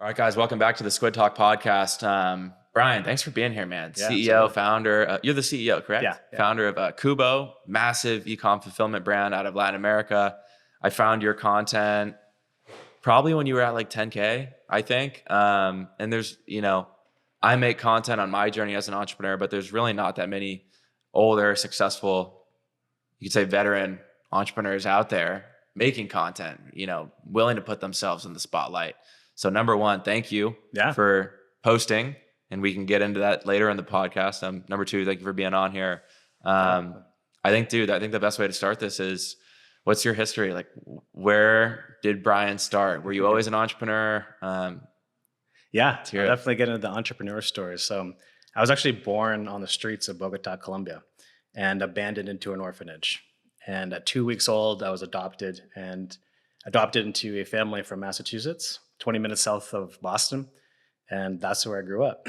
All right, guys, welcome back to the Squid Talk podcast. Brian, thanks for being here, man. Yeah, CEO, absolutely. founder. You're the CEO, correct? Yeah. Founder of Kubo, massive e-com fulfillment brand out of Latin America. I found your content probably when you were at like 10K, I think. And I make content on my journey as an entrepreneur, but there's really not that many older, successful, you could say veteran entrepreneurs out there making content, willing to put themselves in the spotlight. So number one, thank you for posting, and we can get into that later in the podcast. Number two, thank you for being on here. I think the best way to start this is, what's your history? Like, where did Brian start? Were you always an entrepreneur? I'll definitely get into the entrepreneur stories. So I was actually born on the streets of Bogota, Colombia, and abandoned into an orphanage. And at 2 weeks old, I was adopted into a family from Massachusetts, 20 minutes south of Boston. And that's where I grew up.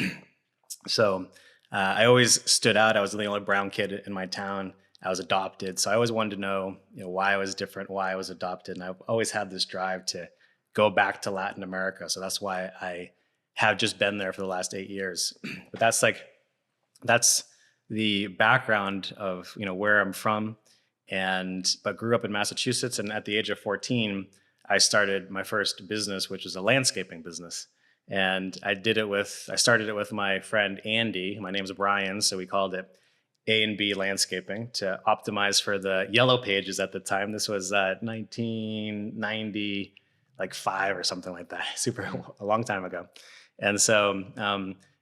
So I always stood out. I was the only brown kid in my town. I was adopted. So I always wanted to know, why I was different, why I was adopted. And I've always had this drive to go back to Latin America. So that's why I have just been there for the last 8 years. But that's the background of, where I'm from. But grew up in Massachusetts. And at the age of 14, I started my first business, which was a landscaping business. And I started it with my friend, Andy. My name's Brian. So we called it A&B Landscaping to optimize for the yellow pages at the time. This was 1995 or something like that, a long time ago. And so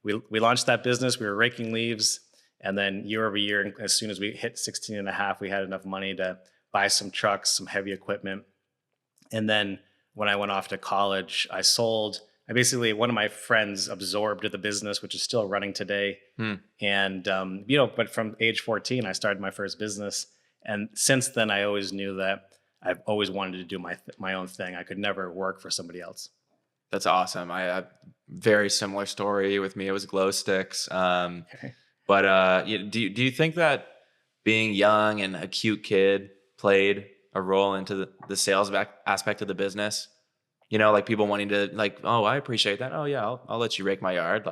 we launched that business. We were raking leaves. And then year over year, as soon as we hit 16 and a half, we had enough money to buy some trucks, some heavy equipment. And then when I went off to college, one of my friends absorbed the business, which is still running today. And, but from age 14, I started my first business. And since then, I always knew that I've always wanted to do my own thing. I could never work for somebody else. That's awesome. I have very similar story with me. It was glow sticks. Okay. But do you think that being young and a cute kid played a role into the sales aspect of the business? Like people wanting to oh, I appreciate that. Oh yeah, I'll let you rake my yard.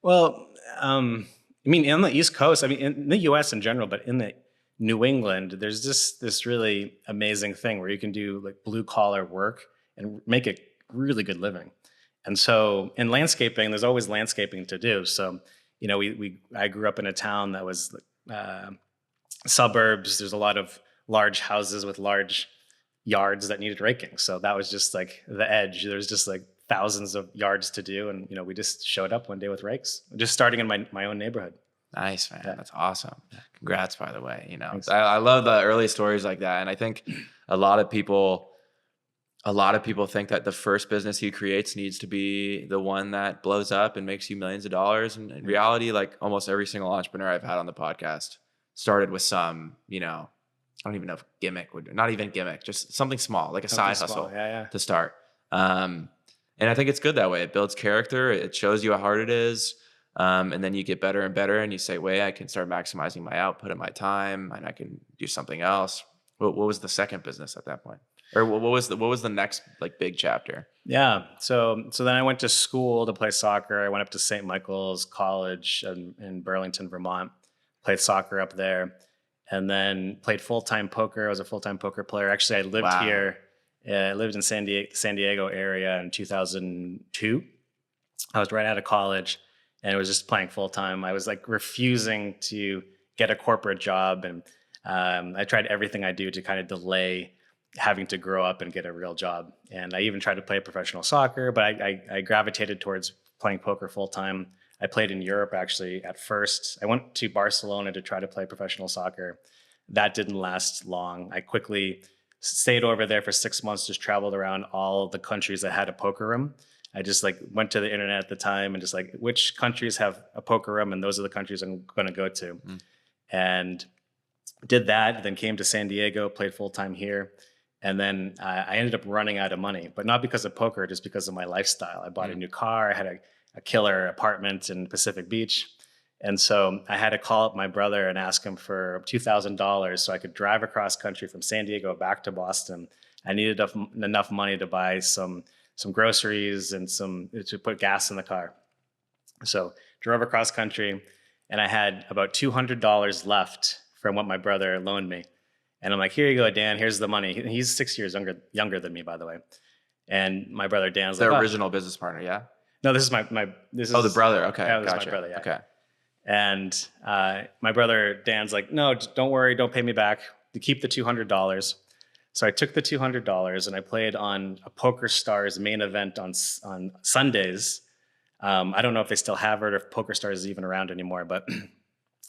Well, in the East Coast, in the US in general, but in the New England, there's just this really amazing thing where you can do like blue collar work and make a really good living. And so in landscaping, there's always landscaping to do. So, I grew up in a town that was suburbs. There's a lot of large houses with large yards that needed raking. So that was just like the edge. There's just like thousands of yards to do. And, we just showed up one day with rakes, just starting in my own neighborhood. Nice, man. Yeah. That's awesome. Congrats, by the way. I love the early stories like that. And I think a lot of people think that the first business he creates needs to be the one that blows up and makes you millions of dollars. And in reality, like almost every single entrepreneur I've had on the podcast started with some, I don't even know if gimmick would, not even gimmick, just something small, like a side hustle to start. And I think it's good that way. It builds character. It shows you how hard it is. And then you get better and better and you say, wait, I can start maximizing my output and my time and I can do something else. What was the second business at that point? Or what was the next like big chapter? Yeah. So then I went to school to play soccer. I went up to St. Michael's College in Burlington, Vermont, played soccer up there, and then played full-time poker. I was a full-time poker player. Actually, I lived here. I lived in San Diego area in 2002. I was right out of college and I was just playing full-time. I was like refusing to get a corporate job. And I tried everything I do to kind of delay having to grow up and get a real job. And I even tried to play professional soccer, but I gravitated towards playing poker full time. I played in Europe actually at first. I went to Barcelona to try to play professional soccer. That didn't last long. I quickly stayed over there for 6 months, just traveled around all the countries that had a poker room. I just went to the internet at the time and just which countries have a poker room, and those are the countries I'm going to go to. And did that, then came to San Diego, played full time here. And then I ended up running out of money, but not because of poker, just because of my lifestyle. I bought a new car. I had a killer apartment in Pacific Beach. And so I had to call up my brother and ask him for $2,000 so I could drive across country from San Diego back to Boston. I needed enough money to buy some some groceries and to put gas in the car. So drove across country, and I had about $200 left from what my brother loaned me. And I'm like, here you go, Dan, here's the money. He's 6 years younger than me, by the way. And my brother Dan's the like, original business partner, yeah? no, this is the brother. Okay, yeah, this gotcha. is my brother, yeah. Okay. And my brother Dan's like, no, don't worry, don't pay me back. You keep the $200. So I took the $200 and I played on a Poker Stars main event on Sundays. I don't know if they still have it or if Poker Stars is even around anymore, but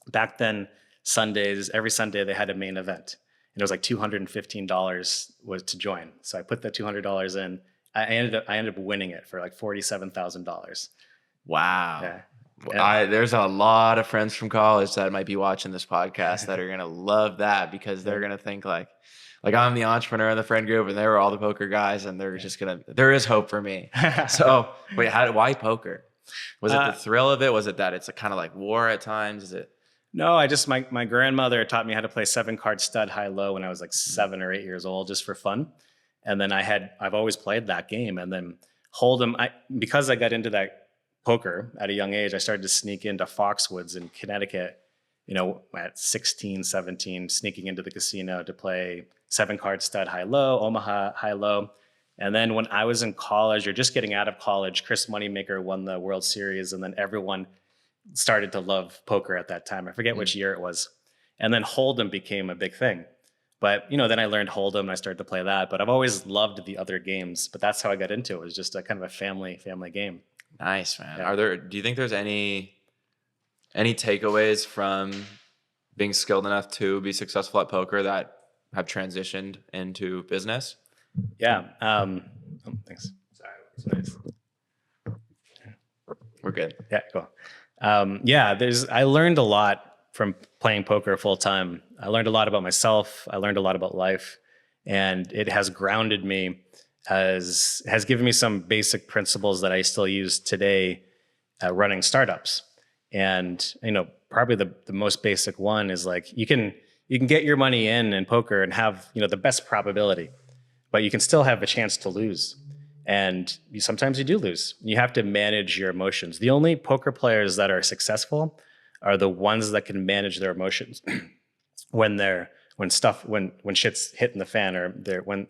back then, Sundays, every Sunday they had a main event. And it was like $215 was to join. So I put the $200 in. I ended up winning it for like $47,000. Wow. Yeah. There's a lot of friends from college that might be watching this podcast that are going to love that, because they're going to think like I'm the entrepreneur in the friend group and they were all the poker guys, and they're just there is hope for me. So wait, why poker? Was it the thrill of it? Was it that it's kind of like war at times? Is it? No, my grandmother taught me how to play 7-card stud high-low when I was like 7 or 8 years old, just for fun. And then I've always played that game. And then Hold'em, because I got into that poker at a young age, I started to sneak into Foxwoods in Connecticut, at 16, 17, sneaking into the casino to play 7-card stud high-low, Omaha high-low. And then when I was in college or just getting out of college, Chris Moneymaker won the World Series, and then everyone started to love poker at that time. I forget which year it was. And then Hold'em became a big thing. But, then I learned Hold'em and I started to play that. But I've always loved the other games. But that's how I got into it. It was just a kind of a family game. Nice, man. Yeah. Do you think there's any takeaways from being skilled enough to be successful at poker that have transitioned into business? Yeah. Thanks. Sorry. We're good. Yeah, cool. I learned a lot from playing poker full time. I learned a lot about myself. I learned a lot about life, and it has grounded me, has given me some basic principles that I still use today, running startups. And, probably the most basic one is like, you can get your money in poker and have, the best probability, but you can still have a chance to lose. And sometimes you do lose. You have to manage your emotions. The only poker players that are successful are the ones that can manage their emotions when shit's hitting the fan, or when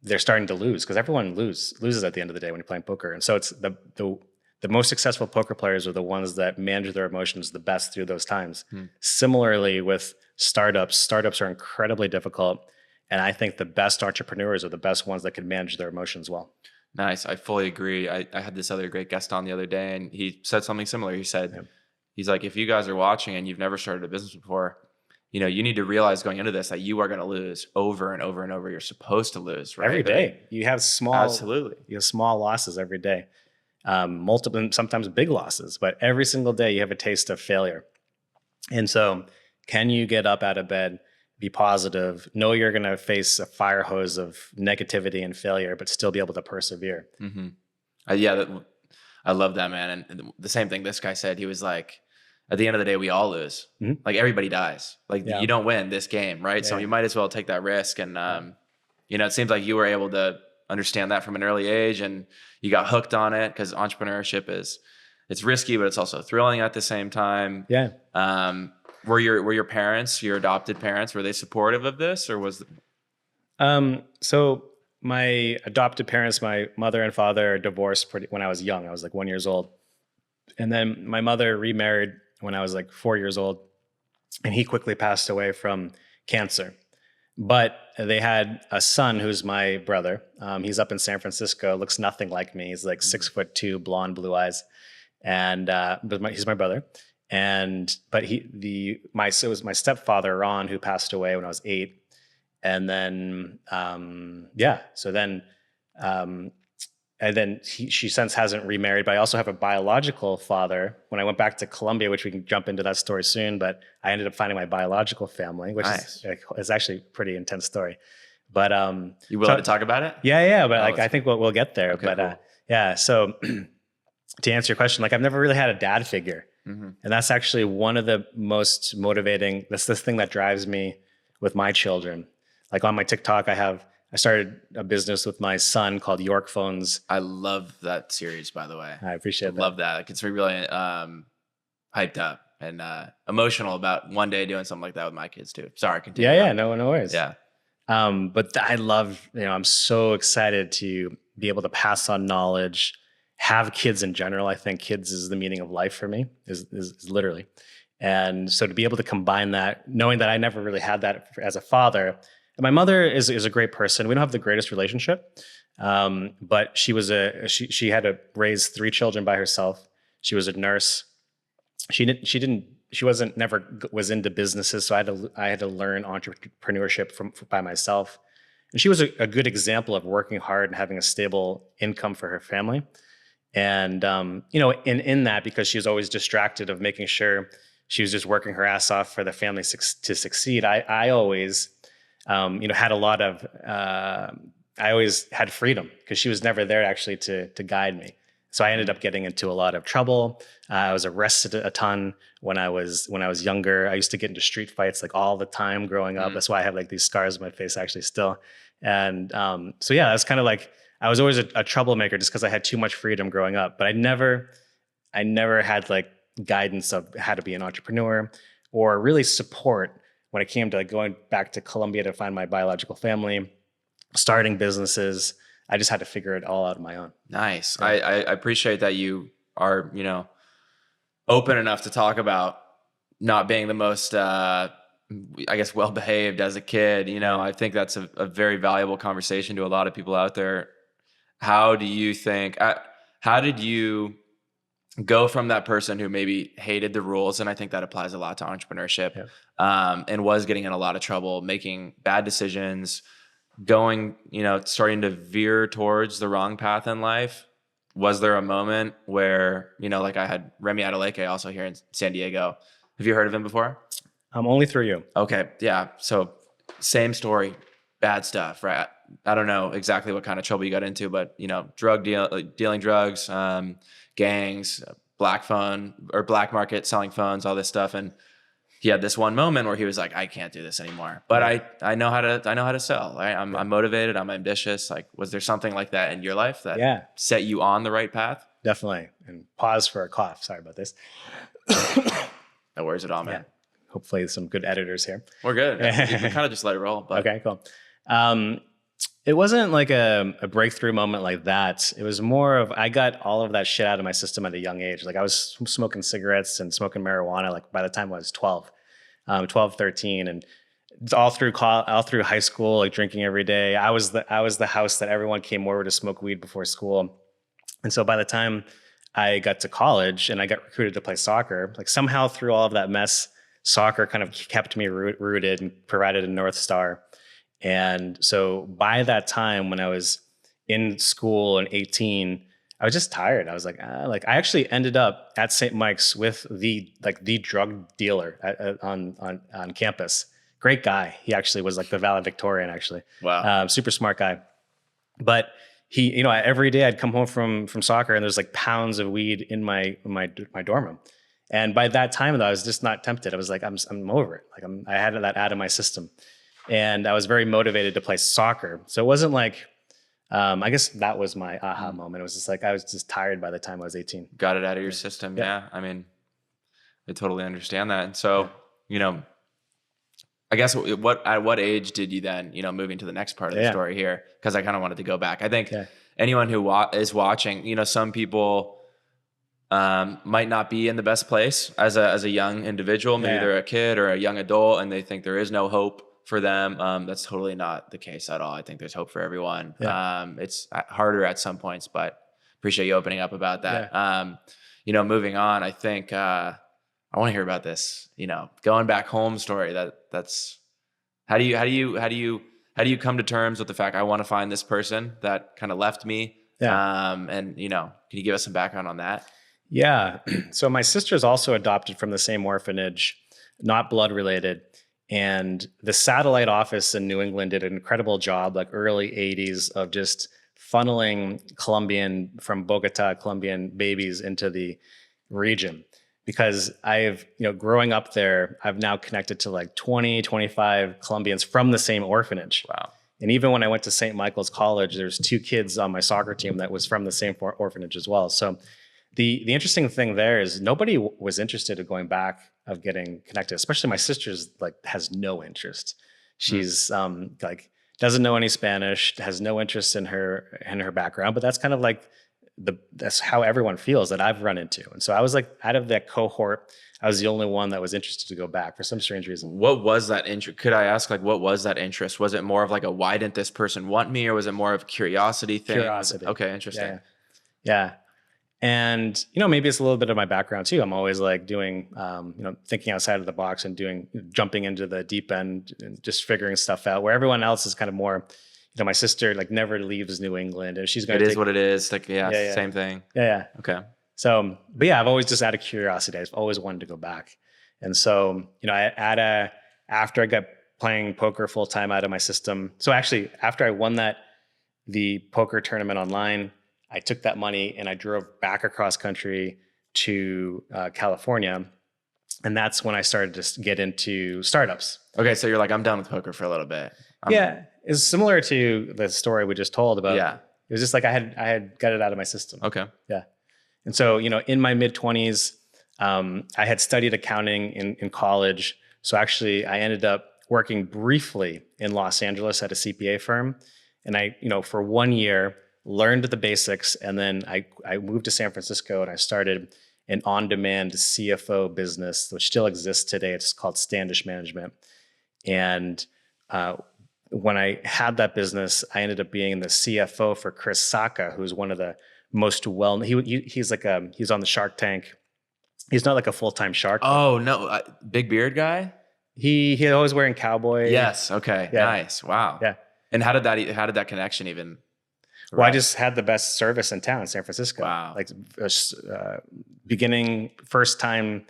they're starting to lose, because everyone loses at the end of the day when you're playing poker. And so it's the most successful poker players are the ones that manage their emotions the best through those times. Similarly with startups are incredibly difficult. And I think the best entrepreneurs are the best ones that can manage their emotions well. Nice. I fully agree. I had this other great guest on the other day, and he said something similar. He said, he's like, if you guys are watching and you've never started a business before, you need to realize going into this that you are going to lose over and over and over. You're supposed to lose, right? Every day. You have absolutely. You have small losses every day. Multiple, sometimes big losses, but every single day you have a taste of failure. And so can you get up out of bed, be positive, know you're going to face a fire hose of negativity and failure, but still be able to persevere? Mm-hmm. I love that, man. And the same thing this guy said, he was like, at the end of the day, we all lose. Mm-hmm. Like everybody dies. Like you don't win this game, right? Yeah. So you might as well take that risk. And, it seems like you were able to understand that from an early age, and you got hooked on it, because entrepreneurship it's risky, but it's also thrilling at the same time. Yeah. Were your parents, your adopted parents, were they supportive of this, or was? So my adopted parents, my mother and father, divorced when I was young. I was like 1 year old, and then my mother remarried when I was like 4 years old, and he quickly passed away from cancer. But they had a son who's my brother. He's up in San Francisco, looks nothing like me. He's like 6'2", blonde, blue eyes, and he's my brother. But it was my stepfather Ron who passed away when I was 8, and then she since hasn't remarried. But I also have a biological father. When I went back to Colombia, which we can jump into that story soon, but I ended up finding my biological family, which is actually a pretty intense story. But you willing to talk about it? Yeah. But I think we'll get there. Okay, but cool. So to answer your question, I've never really had a dad figure. Mm-hmm. And that's actually one of the most motivating, that's this thing that drives me with my children. Like on my TikTok, I have I started a business with my son called York Phones. I love that series, by the way. I appreciate that. Love that. Like, it's really hyped up and emotional about one day doing something like that with my kids too. Sorry, continue. Yeah, no worries. Yeah. But I love, I'm so excited to be able to pass on knowledge, have kids in general. I think kids is the meaning of life for me, is literally. And so to be able to combine that, knowing that I never really had that as a father. And my mother is a great person. We don't have the greatest relationship, but she had to raise 3 children by herself. She was a nurse. She wasn't never was into businesses, so I had to learn entrepreneurship by myself. And she was a good example of working hard and having a stable income for her family. And in that, because she was always distracted of making sure she was just working her ass off for the family to succeed, I always had a lot of I always had freedom because she was never there actually to guide me. So I ended up getting into a lot of trouble. I was arrested a ton when I was younger. I used to get into street fights like all the time growing up. That's why I have like these scars on my face actually still. And so yeah, that's kind of like, I was always a troublemaker just because I had too much freedom growing up. But I never had like guidance of how to be an entrepreneur or really support when it came to like going back to Colombia to find my biological family, starting businesses. I just had to figure it all out on my own. Nice. Yeah. I appreciate that you are, open enough to talk about not being the most, I guess, well-behaved as a kid. I think that's a very valuable conversation to a lot of people out there. How did you go from that person who maybe hated the rules? And I think that applies a lot to entrepreneurship, and was getting in a lot of trouble, making bad decisions, going, starting to veer towards the wrong path in life. Was there a moment where, like I had Remy Adeleke also here in San Diego. Have you heard of him before? Only through you. Okay. Yeah. So same story, bad stuff, right? I don't know exactly what kind of trouble you got into, but dealing drugs, gangs, black market, selling phones, all this stuff. And he had this one moment where he was like, I can't do this anymore, but I know how to sell. Right? I'm motivated. I'm ambitious. Like, was there something like that in your life that set you on the right path? Definitely. And pause for a cough. Sorry about this. No worries at all, man. Yeah. Hopefully some good editors here. We're good. We kind of just let it roll. But. Okay, cool. It wasn't like a breakthrough moment like that. It was more of, I got all of that shit out of my system at a young age. Like I was smoking cigarettes and smoking marijuana, like by the time I was 12, 13. And all through high school, like drinking every day. I was the house that everyone came over to smoke weed before school. And so by the time I got to college and I got recruited to play soccer, like somehow through all of that mess, soccer kind of kept me rooted and provided a North Star. And so by that time, when I was in school and 18, I was just tired. I was like, I actually ended up at St. Mike's with the drug dealer on campus. Great guy. He actually was like the valedictorian, actually. Wow. Super smart guy. But he, every day I'd come home from soccer and there's like pounds of weed in my dorm room. And by that time, though, I was just not tempted. I was like, I'm over it. Like I had that out of my system. And I was very motivated to play soccer. So it wasn't like, I guess that was my aha moment. It was just like, I was just tired by the time I was 18. Got it out of your system. Yeah. I mean, I totally understand that. And so, I guess at what age did you then, moving to the next part of the story here? Because I kind of wanted to go back. I think anyone who is watching, some people might not be in the best place as a young individual. Maybe they're a kid or a young adult and they think there is no hope for them. That's totally not the case at all. I think there's hope for everyone. It's harder at some points, but appreciate you opening up about that. Moving on, I think I want to hear about this, going back home story. That's how do you come to terms with the fact I want to find this person that kind of left me? And can you give us some background on that? Yeah. So my sister's also adopted from the same orphanage, not blood related. And the satellite office in New England did an incredible job, like early 80s, of just funneling from Bogota, Colombian babies into the region. Because growing up there, I've now connected to like 20, 25 Colombians from the same orphanage. Wow. And even when I went to St. Michael's College, there's 2 kids on my soccer team that was from the same orphanage as well. So the interesting thing there is nobody was interested in going back of getting connected, especially my sister's like has no interest. She's like doesn't know any Spanish, has no interest in her background, but that's kind of like that's how everyone feels that I've run into. And so I was like, out of that cohort, I was the only one that was interested to go back for some strange reason. What was that interest? Could I ask, like, what was that interest? Was it more of like a, why didn't this person want me? Or was it more of curiosity thing? Curiosity. Okay. Interesting. Yeah. And, maybe it's a little bit of my background too. I'm always like doing, thinking outside of the box and jumping into the deep end and just figuring stuff out, where everyone else is kind of more, my sister like never leaves New England, and she's going to It is what it is. Like, same thing. Yeah. Okay. So, but yeah, I've always just out of curiosity, I've always wanted to go back. And so, after I got playing poker full time out of my system. So actually, after I won the poker tournament online, I took that money and I drove back across country to California. And that's when I started to get into startups. Okay. So you're like, I'm done with poker for a little bit. It's similar to the story we just told about. Yeah. It was just like I had got it out of my system. Okay. Yeah. And so, in my mid-20s, I had studied accounting in college. So actually, I ended up working briefly in Los Angeles at a CPA firm. And I, for 1 year, learned the basics. And then I moved to San Francisco and I started an on-demand CFO business, which still exists today. It's called Standish Management. And when I had that business, I ended up being the CFO for Chris Sacca, who's one of the most he's on the Shark Tank. He's not like a full-time shark. Oh no, big beard guy. He always wearing cowboy. Yes. Okay. Yeah. Nice. Wow. Yeah. And how did that connection even? Well, I just had the best service in town, San Francisco. Wow. Like beginning first time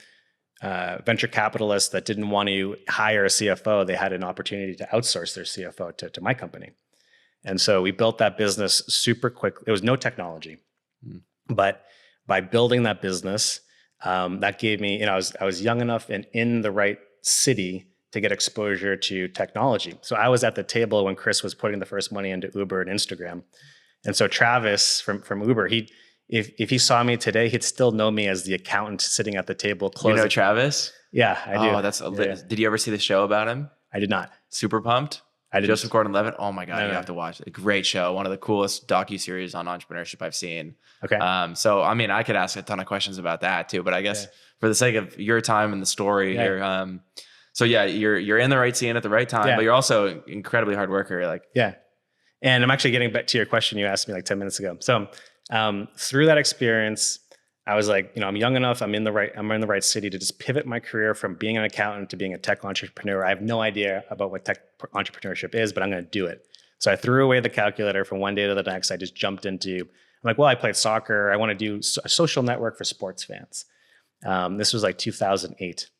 venture capitalists that didn't want to hire a CFO, they had an opportunity to outsource their CFO to my company. And so we built that business super quick. There was no technology, but by building that business, that gave me, I was young enough and in the right city to get exposure to technology. So I was at the table when Chris was putting the first money into Uber and Instagram. And so Travis from Uber, if he saw me today, he'd still know me as the accountant sitting at the table closing. You know Travis? Yeah, I do. Oh, that's Did you ever see the show about him? I did not. Super Pumped? I didn't. Joseph Gordon-Levitt? Oh my God, you have to watch it. Great show. One of the coolest docuseries on entrepreneurship I've seen. Okay. So, I mean, I could ask a ton of questions about that too, but I guess for the sake of your time and the story here, so yeah, you're in the right scene at the right time, but you're also an incredibly hard worker. And I'm actually getting back to your question you asked me like 10 minutes ago. So through that experience, I was like, I'm young enough, I'm in the right city to just pivot my career from being an accountant to being a tech entrepreneur. I have no idea about what tech entrepreneurship is, but I'm going to do it. So I threw away the calculator from one day to the next. I just jumped into, I'm like, well, I played soccer. I want to do a social network for sports fans. This was like 2008.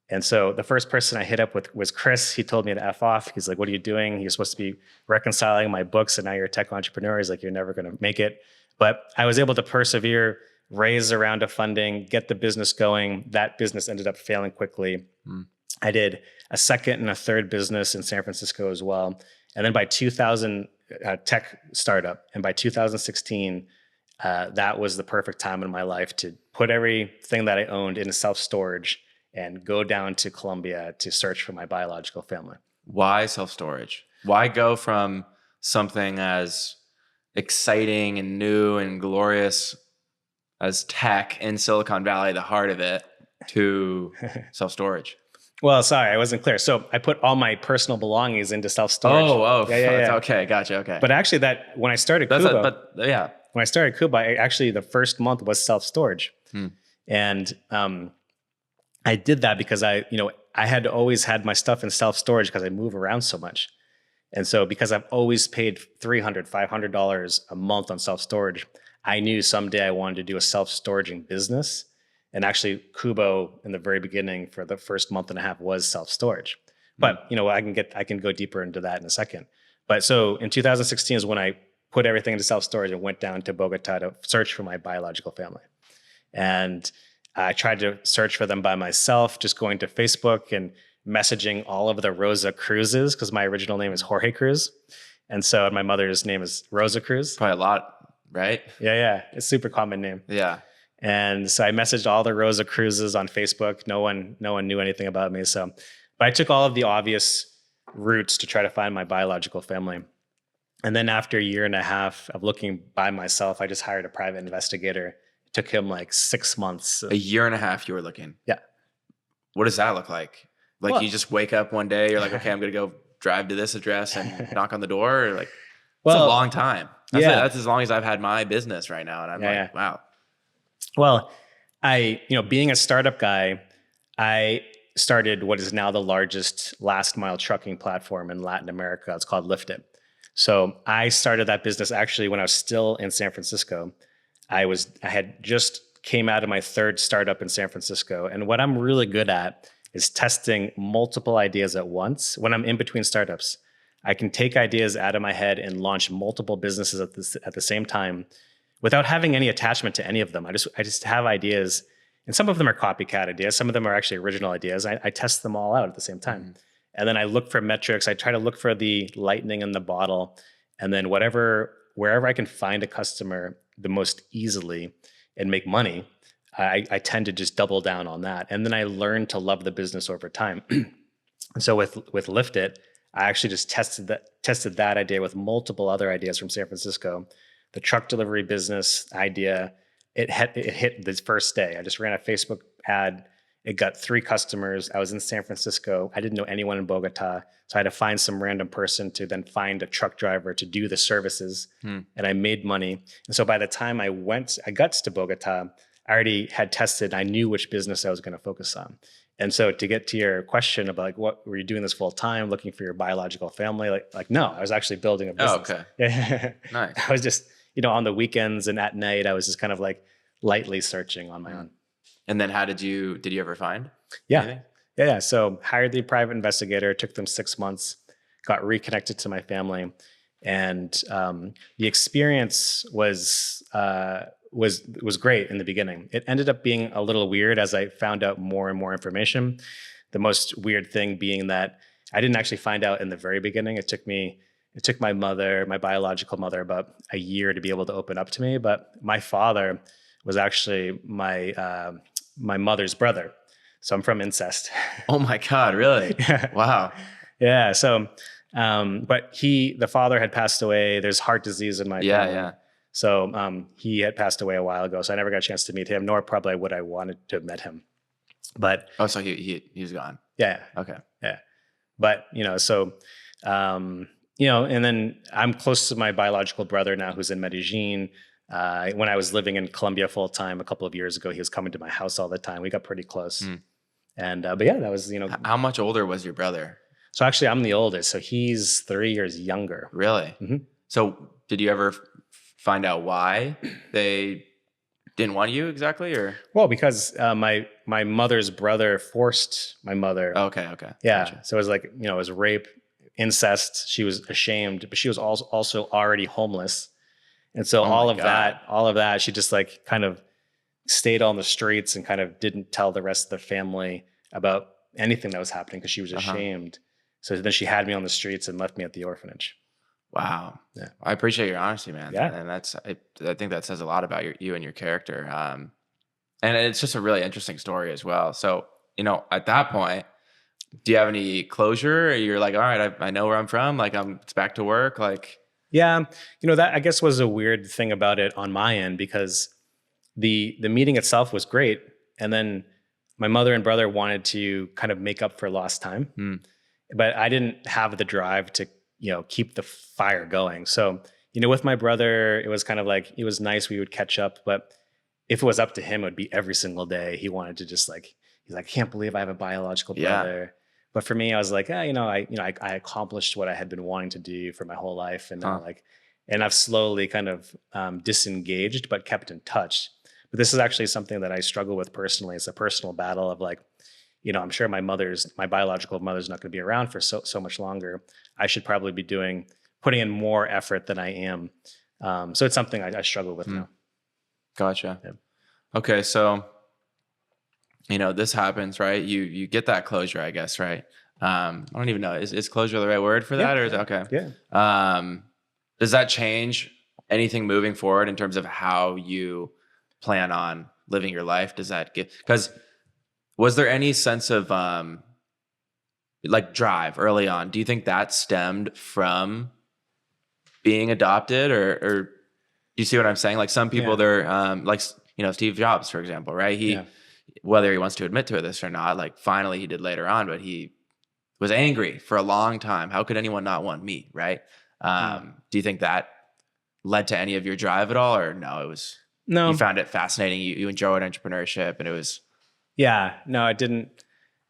And so the first person I hit up with was Chris. He told me to F off. He's like, what are you doing? You're supposed to be reconciling my books and now you're a tech entrepreneur. He's like, you're never going to make it. But I was able to persevere, raise a round of funding, get the business going. That business ended up failing quickly. I did a second and a third business in San Francisco as well. And then by 2000, tech startup. And by 2016, that was the perfect time in my life to put everything that I owned into self-storage and go down to Colombia to search for my biological family. Why self-storage? Why go from something as exciting and new and glorious as tech in Silicon Valley, the heart of it, to self-storage? Well, sorry, I wasn't clear. So I put all my personal belongings into self-storage. Yeah. Okay, gotcha. Okay. But actually, when I started Kubo, when I started Kubo, actually the first month was self-storage, and I did that because I had always had my stuff in self-storage because I move around so much, and so because I've always paid $300, $500 a month on self-storage, I knew someday I wanted to do a self-storaging business. And actually, Kubo in the very beginning for the first month and a half was self-storage. But I can go deeper into that in a second. But so in 2016 is when I put everything into self-storage and went down to Bogota to search for my biological family. And I tried to search for them by myself, just going to Facebook and messaging all of the Rosa Cruzes, because my original name is Jorge Cruz. And so my mother's name is Rosa Cruz. Probably a lot, right? Yeah. It's a super common name. Yeah. And so I messaged all the Rosa Cruzes on Facebook. No one knew anything about me. So, but I took all of the obvious routes to try to find my biological family. And then after a year and a half of looking by myself, I just hired a private investigator. It took him like 6 months. A year and a half you were looking. Yeah. What does that look like? Like Well, you just wake up one day, you're like, okay, I'm going to go drive to this address and knock on the door. Or like, it's a long time. That's as long as I've had my business right now. And I'm wow. Well, being a startup guy, I started what is now the largest last mile trucking platform in Latin America. It's called Liftit. So I started that business actually when I was still in San Francisco. I had just came out of my third startup in San Francisco. And what I'm really good at is testing multiple ideas at once. When I'm in between startups, I can take ideas out of my head and launch multiple businesses at the same time without having any attachment to any of them. I just have ideas, and some of them are copycat ideas. Some of them are actually original ideas. I test them all out at the same time. Mm-hmm. And then I look for metrics. I try to look for the lightning in the bottle. And then wherever I can find a customer the most easily and make money, I tend to just double down on that. And then I learn to love the business over time. And so with Liftit, I actually just tested that idea with multiple other ideas from San Francisco. The truck delivery business idea, it hit this first day. I just ran a Facebook ad. It got 3 customers. I was in San Francisco. I didn't know anyone in Bogota. So I had to find some random person to then find a truck driver to do the services. And I made money. And so by the time I got to Bogota, I already had tested. I knew which business I was going to focus on. And so to get to your question about like, what were you doing this full time, looking for your biological family? Like no, I was actually building a business. Oh, okay. Yeah. Nice. I was just, on the weekends and at night, I was just kind of like lightly searching on my own. And then did you ever find anything? Yeah. So hired the private investigator, took them 6 months, got reconnected to my family. And the experience was great in the beginning. It ended up being a little weird as I found out more and more information. The most weird thing being that I didn't actually find out in the very beginning. It took my biological mother, about a year to be able to open up to me. But my father was actually my mother's brother. So I'm from incest. Oh my God, really? Yeah. Wow. Yeah. So, but the father had passed away. There's heart disease in my family. Yeah. So he had passed away a while ago. So I never got a chance to meet him, nor probably would I wanted to have met him. But so he's gone. Yeah. Okay. Yeah. But and then I'm close to my biological brother now, who's in Medellin. When I was living in Colombia full time a couple of years ago, he was coming to my house all the time. We got pretty close. And but yeah, that was How much older was your brother? So actually, I'm the oldest. So he's 3 years younger. Really? Mm-hmm. So did you ever find out why they didn't want you exactly, or? Well, because my mother's brother forced my mother. Okay. Yeah. Gotcha. So it was like it was rape, incest. She was ashamed, but she was also already homeless. And so all of that, she just like kind of stayed on the streets and kind of didn't tell the rest of the family about anything that was happening because she was ashamed. So then she had me on the streets and left me at the orphanage. Wow. Yeah. I appreciate your honesty, man. Yeah. And I think that says a lot about you and your character. And it's just a really interesting story as well. So, at that point, do you have any closure? Or you're like, all right, I know where I'm from. Like it's back to work. Like, yeah, that I guess was a weird thing about it on my end, because the meeting itself was great. And then my mother and brother wanted to kind of make up for lost time, but I didn't have the drive to, keep the fire going. So, with my brother, it was kind of like, it was nice. We would catch up, but if it was up to him, it would be every single day. He wanted to just he's like, I can't believe I have a biological brother. But for me, I was like, I accomplished what I had been wanting to do for my whole life. And now and I've slowly kind of disengaged, but kept in touch. But this is actually something that I struggle with personally. It's a personal battle of like, I'm sure my biological mother's not going to be around for so much longer. I should probably be putting in more effort than I am. So it's something I struggle with now. Gotcha. Yeah. Okay. So, this happens, right? You get that closure, I guess, right? I don't even know. Is closure the right word for that? Or is it okay? Yeah. Does that change anything moving forward in terms of how you plan on living your life? Does that because was there any sense of like drive early on? Do you think that stemmed from being adopted, or do you see what I'm saying? Like some people, they're like, Steve Jobs, for example, right? Whether he wants to admit to this or not, like finally he did later on, but he was angry for a long time. How could anyone not want me, right? Do you think that led to any of your drive at all, or no? It was No. You found it fascinating. You enjoyed entrepreneurship, and it was no, it didn't.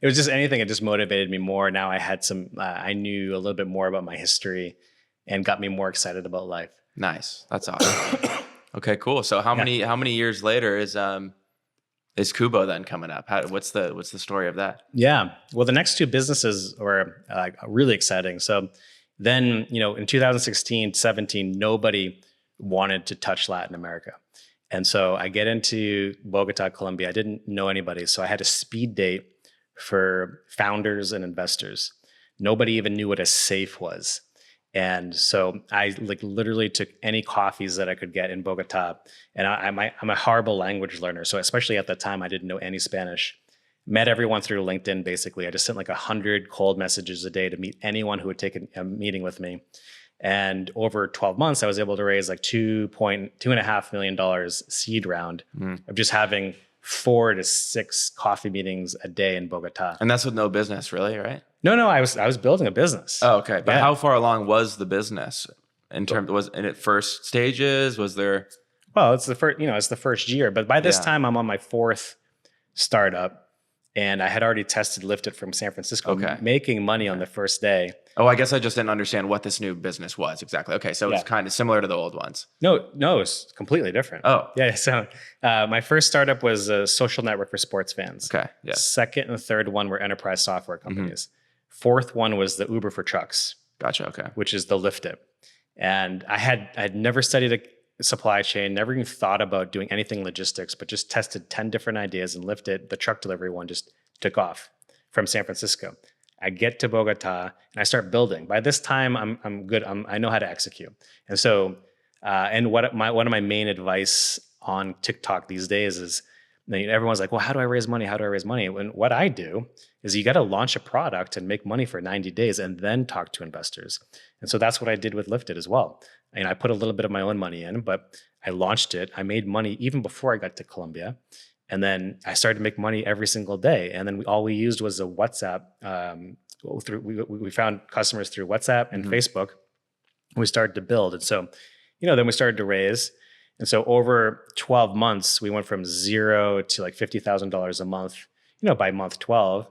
It was just anything. It just motivated me more. Now I had I knew a little bit more about my history, and got me more excited about life. Nice. That's awesome. Okay, cool. So how many years later is Kubo then coming up? What's the story of that? Yeah. Well, the next two businesses were really exciting. So then, in 2016, 17, nobody wanted to touch Latin America. And so I get into Bogota, Colombia. I didn't know anybody. So I had a speed date for founders and investors. Nobody even knew what a safe was. And so I literally took any coffees that I could get in Bogota. And I'm a horrible language learner. So especially at that time, I didn't know any Spanish. Met everyone through LinkedIn, basically. I just sent 100 cold messages a day to meet anyone who would take a meeting with me. And over 12 months, I was able to raise $2.5 million seed round of just having 4 to 6 coffee meetings a day in Bogota. And that's with no business, really, right? No, I was building a business. Oh, okay. But how far along was the business was in its first stages? Was there? Well, it's the first, it's the first year, but by this time I'm on my 4th startup. And I had already tested Liftit from San Francisco, making money on the first day. Oh, I guess I just didn't understand what this new business was exactly. Okay, so it's kind of similar to the old ones. No, it's completely different. Oh. Yeah, so my first startup was a social network for sports fans. Okay, yeah. Second and third one were enterprise software companies. Fourth one was the Uber for trucks. Gotcha, okay. Which is the Liftit. And I had never studied a supply chain, never even thought about doing anything logistics, but just tested 10 different ideas and Liftit. The truck delivery one just took off from San Francisco. I get to Bogota and I start building. By this time, I'm good. I know how to execute. And so, and one of my main advice on TikTok these days is, everyone's like, well, how do I raise money? How do I raise money? And what I do is you got to launch a product and make money for 90 days and then talk to investors. And so that's what I did with Liftit as well. And I put a little bit of my own money in, but I launched it. I made money even before I got to Colombia. And then I started to make money every single day. And then all we used was a WhatsApp. We found customers through WhatsApp and Facebook. We started to build. And so, then we started to raise. And so over 12 months, we went from 0 to $50,000 a month, by month 12.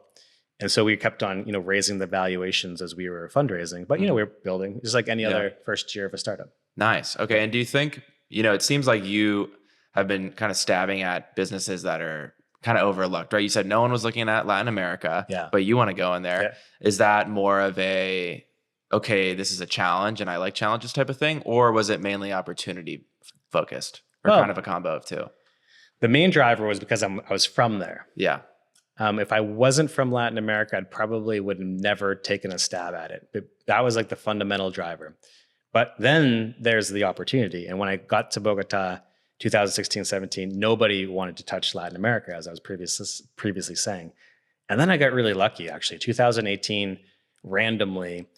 And so we kept on, raising the valuations as we were fundraising. But, we were building just like any other first year of a startup. Nice. Okay. And do you think, it seems like you have been kind of stabbing at businesses that are kind of overlooked, right? You said no one was looking at Latin America, but you want to go in there. Yeah. Is that more of okay, this is a challenge and I like challenges type of thing? Or was it mainly opportunity focused or kind of a combo of two? The main driver was because I was from there. Yeah. If I wasn't from Latin America, I probably would have never taken a stab at it. But that was the fundamental driver. But then there's the opportunity. And when I got to Bogota, 2016, 17, nobody wanted to touch Latin America, as I was previously saying. And then I got really lucky, actually. 2018, randomly,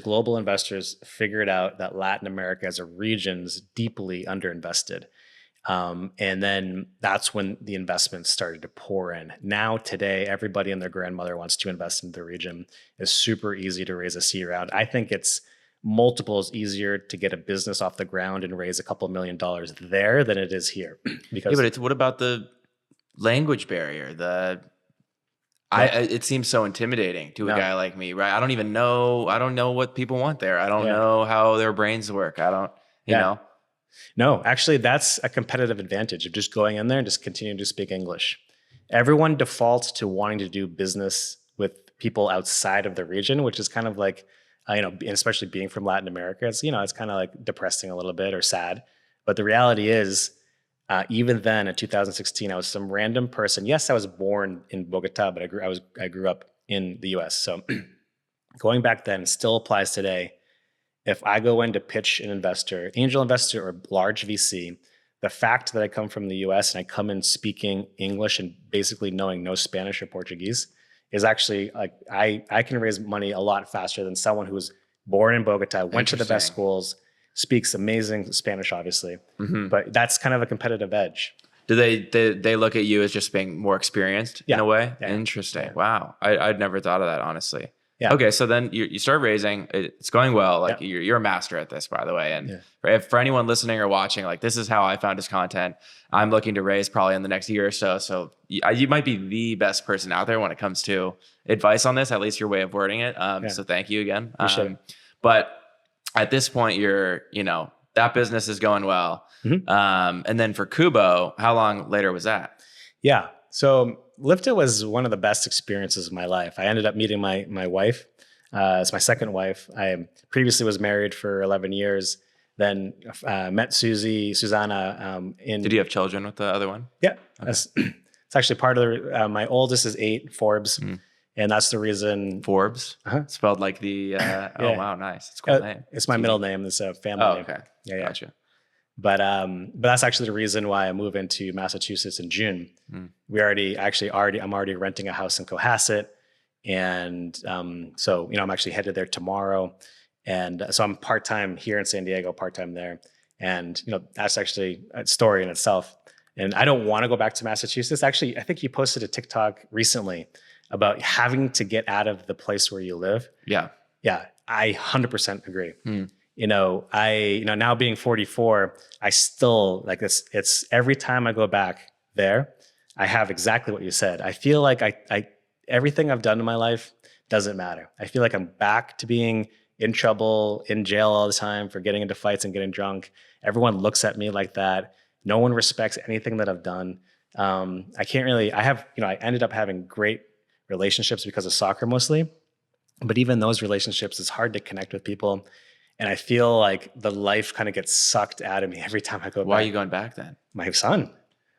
global investors figured out that Latin America as a region is deeply underinvested. And then that's when the investments started to pour in. Now, today, everybody and their grandmother wants to invest in the region. It's super easy to raise a C round. I think it's multiples easier to get a business off the ground and raise a couple $1 million there than it is here. Because but what about the language barrier? It seems so intimidating to a guy like me, right? I don't know what people want there. I don't know how their brains work. I don't, know. No, actually, that's a competitive advantage of just going in there and just continuing to speak English. Everyone defaults to wanting to do business with people outside of the region, which is kind of especially being from Latin America, it's kind of depressing a little bit or sad. But the reality is, even then in 2016, I was some random person. Yes, I was born in Bogota, but I grew up in the US. So going back then still applies today. If I go in to pitch an investor, angel investor or large VC, the fact that I come from the US and I come in speaking English and basically knowing no Spanish or Portuguese is actually like, I can raise money a lot faster than someone who was born in Bogota, went to the best schools, speaks amazing Spanish, obviously. But that's kind of a competitive edge. Do they look at you as just being more experienced in a way? Yeah. Interesting. Yeah. Wow. I'd never thought of that, honestly. Yeah. Okay. So then you start raising, it's going well. Like you're a master at this, by the way. And for anyone listening or watching, like this is how I found his content. I'm looking to raise probably in the next year or so. So you might be the best person out there when it comes to advice on this, at least your way of wording it. So thank you again. But at this point that business is going well. And then for Kubo, how long later was that? Yeah. So Liftit was one of the best experiences of my life. I ended up meeting my wife. It's my second wife. I previously was married for 11 years. Then met Susanna. Did you have children with the other one? Yeah. Okay. It's actually part of my oldest is 8, Forbes. And that's the reason. Forbes? Spelled like the, oh, wow, nice. It's a cool name. It's my middle name. It's a family name. Okay. Yeah, gotcha. But that's actually the reason why I moved into Massachusetts in June. I'm already renting a house in Cohasset. And so, I'm actually headed there tomorrow. And so I'm part-time here in San Diego, part-time there. And, that's actually a story in itself. And I don't want to go back to Massachusetts. Actually, I think you posted a TikTok recently about having to get out of the place where you live. Yeah. Yeah. I 100% agree. Now being 44, I still like this. It's every time I go back there, I have exactly what you said. I feel like I everything I've done in my life doesn't matter. I feel like I'm back to being in trouble, in jail all the time for getting into fights and getting drunk. Everyone looks at me like that. No one respects anything that I've done. I ended up having great relationships because of soccer mostly, but even those relationships, it's hard to connect with people. And I feel like the life kind of gets sucked out of me every time I go back. Why are you going back then? My son.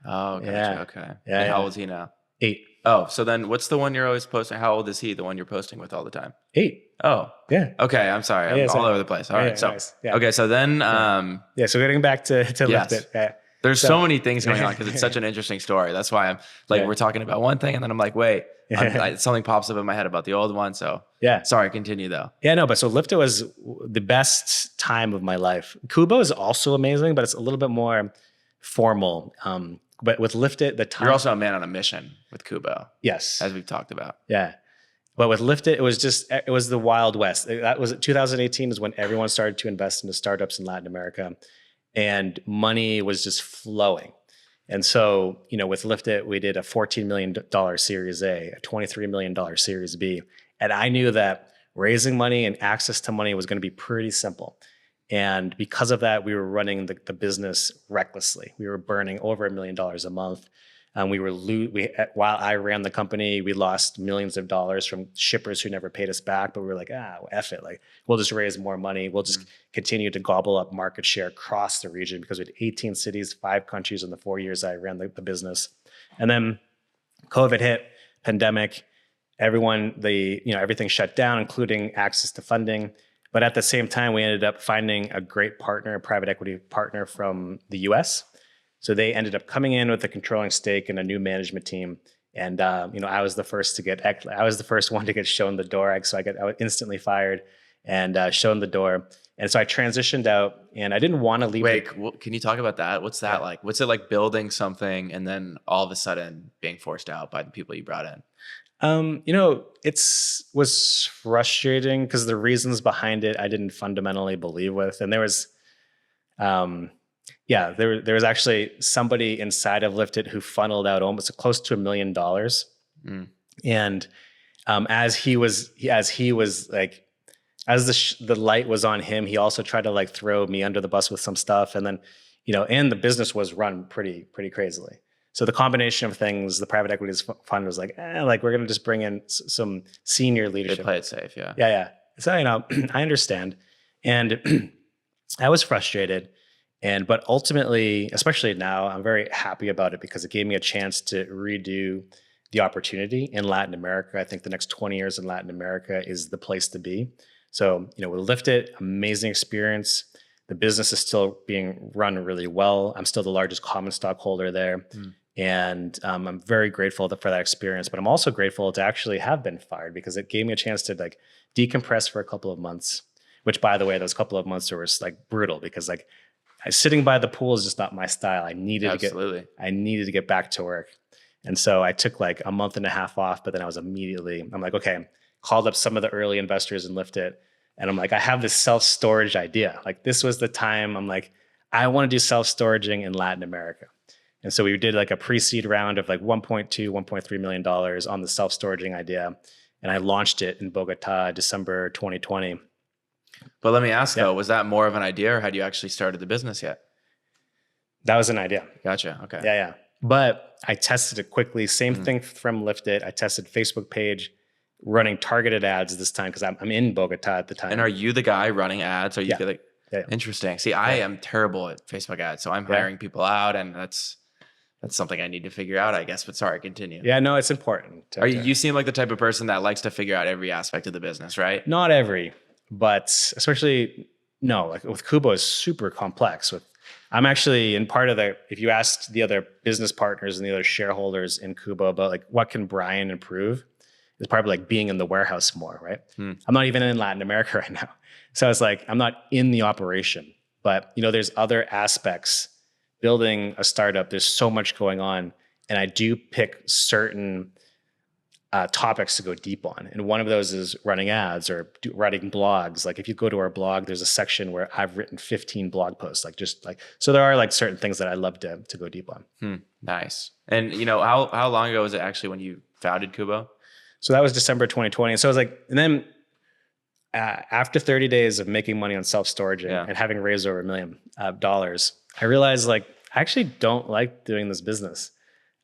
Oh, gotcha. Yeah. Okay. Yeah, and how old is he now? 8. Oh, so then what's the one you're always posting? How old is he, the one you're posting with all the time? 8. Oh. Yeah. Okay, I'm sorry. I'm all over the place. All right. So, nice. Okay, so then... so getting back to Liftit. Yeah. There's so many things going on because it's such an interesting story. That's why I'm like, we're talking about one thing and then I'm like, wait, something pops up in my head about the old one. So sorry, continue though. Yeah, no, but so Liftit was the best time of my life. Kubo is also amazing, but it's a little bit more formal. But with Liftit, the time... You're also a man on a mission with Kubo. Yes. As we've talked about. Yeah. But with Liftit, it was the Wild West. That was 2018 is when everyone started to invest into startups in Latin America. And money was just flowing. And so, with Liftit, we did a $14 million Series A, a $23 million Series B. And I knew that raising money and access to money was going to be pretty simple. And because of that, we were running the business recklessly. We were burning over $1 million a month. While I ran the company, we lost millions of dollars from shippers who never paid us back. But we were like, F it. Like, we'll just raise more money. We'll just continue to gobble up market share across the region because we had 18 cities, 5 countries in the 4 years I ran the business. And then COVID hit, pandemic, everything shut down, including access to funding. But at the same time, we ended up finding a great partner, a private equity partner from the US. So they ended up coming in with a controlling stake and a new management team. And, I was the first one to get shown the door. So I was instantly fired and shown the door. And so I transitioned out and I didn't want to leave. Wait, can you talk about that? What's that like? What's it like building something and then all of a sudden being forced out by the people you brought in? It was frustrating because the reasons behind it, I didn't fundamentally believe with. And there was, there was actually somebody inside of Liftit who funneled out almost close to $1 million. And as the light was on him, he also tried to like throw me under the bus with some stuff. And then, and the business was run pretty crazily. So the combination of things, the private equity fund was like we're going to just bring in some senior leadership. They play it safe, yeah. Yeah. So, I understand. And I was frustrated. But ultimately, especially now, I'm very happy about it because it gave me a chance to redo the opportunity in Latin America. I think the next 20 years in Latin America is the place to be. So, with Liftit, amazing experience. The business is still being run really well. I'm still the largest common stockholder there. And I'm very grateful for that experience, but I'm also grateful to actually have been fired because it gave me a chance to like decompress for a couple of months, which by the way, those couple of months were like brutal because like sitting by the pool is just not my style. I needed to get back to work. And so I took like a month and a half off, but then I'm like, okay, called up some of the early investors in Liftit. And I'm like, I have this self-storage idea. Like this was the time I'm like, I want to do self-storaging in Latin America. And so we did like a pre-seed round of like $1.2, $1.3 million on the self-storaging idea. And I launched it in Bogota, December 2020. But let me ask though, was that more of an idea or had you actually started the business yet? That was an idea. Gotcha. Okay. Yeah. But I tested it quickly. Same thing from Liftit. I tested Facebook page, running targeted ads this time because I'm in Bogota at the time. And are you the guy running ads? Or you Yeah. Interesting. See, I am terrible at Facebook ads, so I'm hiring people out, and that's something I need to figure out, I guess. But sorry, continue. Yeah, no, it's important. You seem like the type of person that likes to figure out every aspect of the business, right? Not every, but especially like with Kubo is super complex. I'm actually in part of if you asked the other business partners and the other shareholders in Kubo about like what can Brian improve, it's probably like being in the warehouse more, right? I'm not even in Latin America right now. So it's like, I'm not in the operation, but there's other aspects. Building a startup, there's so much going on. And I do pick certain topics to go deep on. And one of those is running ads or writing blogs. Like if you go to our blog, there's a section where I've written 15 blog posts, so there are like certain things that I love to go deep on. Nice. And how long ago was it actually when you founded Kubo? So that was December 2020. So I was like, and then after 30 days of making money on self-storage and having raised over $1 million, I realized like, I actually don't like doing this business.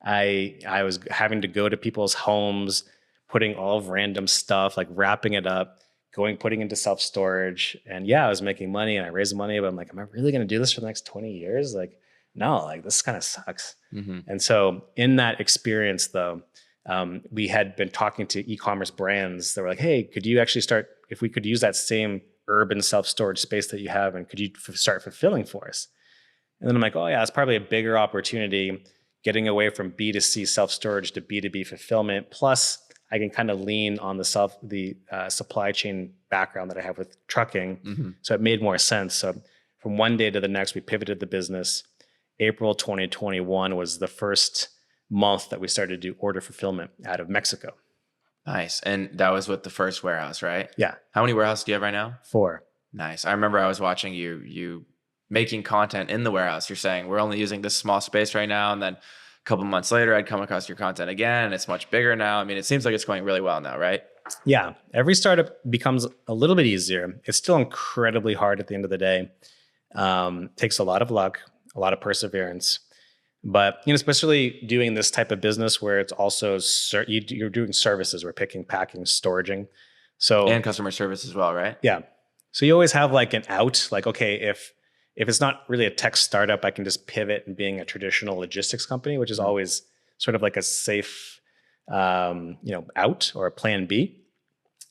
I was having to go to people's homes, putting all of random stuff, like wrapping it up, putting into self-storage. And I was making money and I raised money, but I'm like, am I really going to do this for the next 20 years? Like, no, like this kind of sucks. And so in that experience though, we had been talking to e-commerce brands that were like, hey, could you actually if we could use that same urban self-storage space that you have, and could you start fulfilling for us? And then I'm like, oh yeah, it's probably a bigger opportunity getting away from B2C self-storage to B2B fulfillment. Plus I can kind of lean on the supply chain background that I have with trucking. So it made more sense. So from one day to the next, we pivoted the business. April 2021 was the first month that we started to do order fulfillment out of Mexico. Nice. And that was with the first warehouse, right? Yeah. How many warehouses do you have right now? 4. Nice. I remember I was watching you making content in the warehouse. You're saying we're only using this small space right now. And then a couple months later, I'd come across your content again. And it's much bigger now. I mean, it seems like it's going really well now, right? Yeah. Every startup becomes a little bit easier. It's still incredibly hard at the end of the day. Takes a lot of luck, a lot of perseverance. But especially doing this type of business where it's also you're doing services, we're picking, packing, storaging. And customer service as well, right? Yeah. So you always have like an out, like, okay, if it's not really a tech startup, I can just pivot and being a traditional logistics company, which is always sort of like a safe, out or a plan B.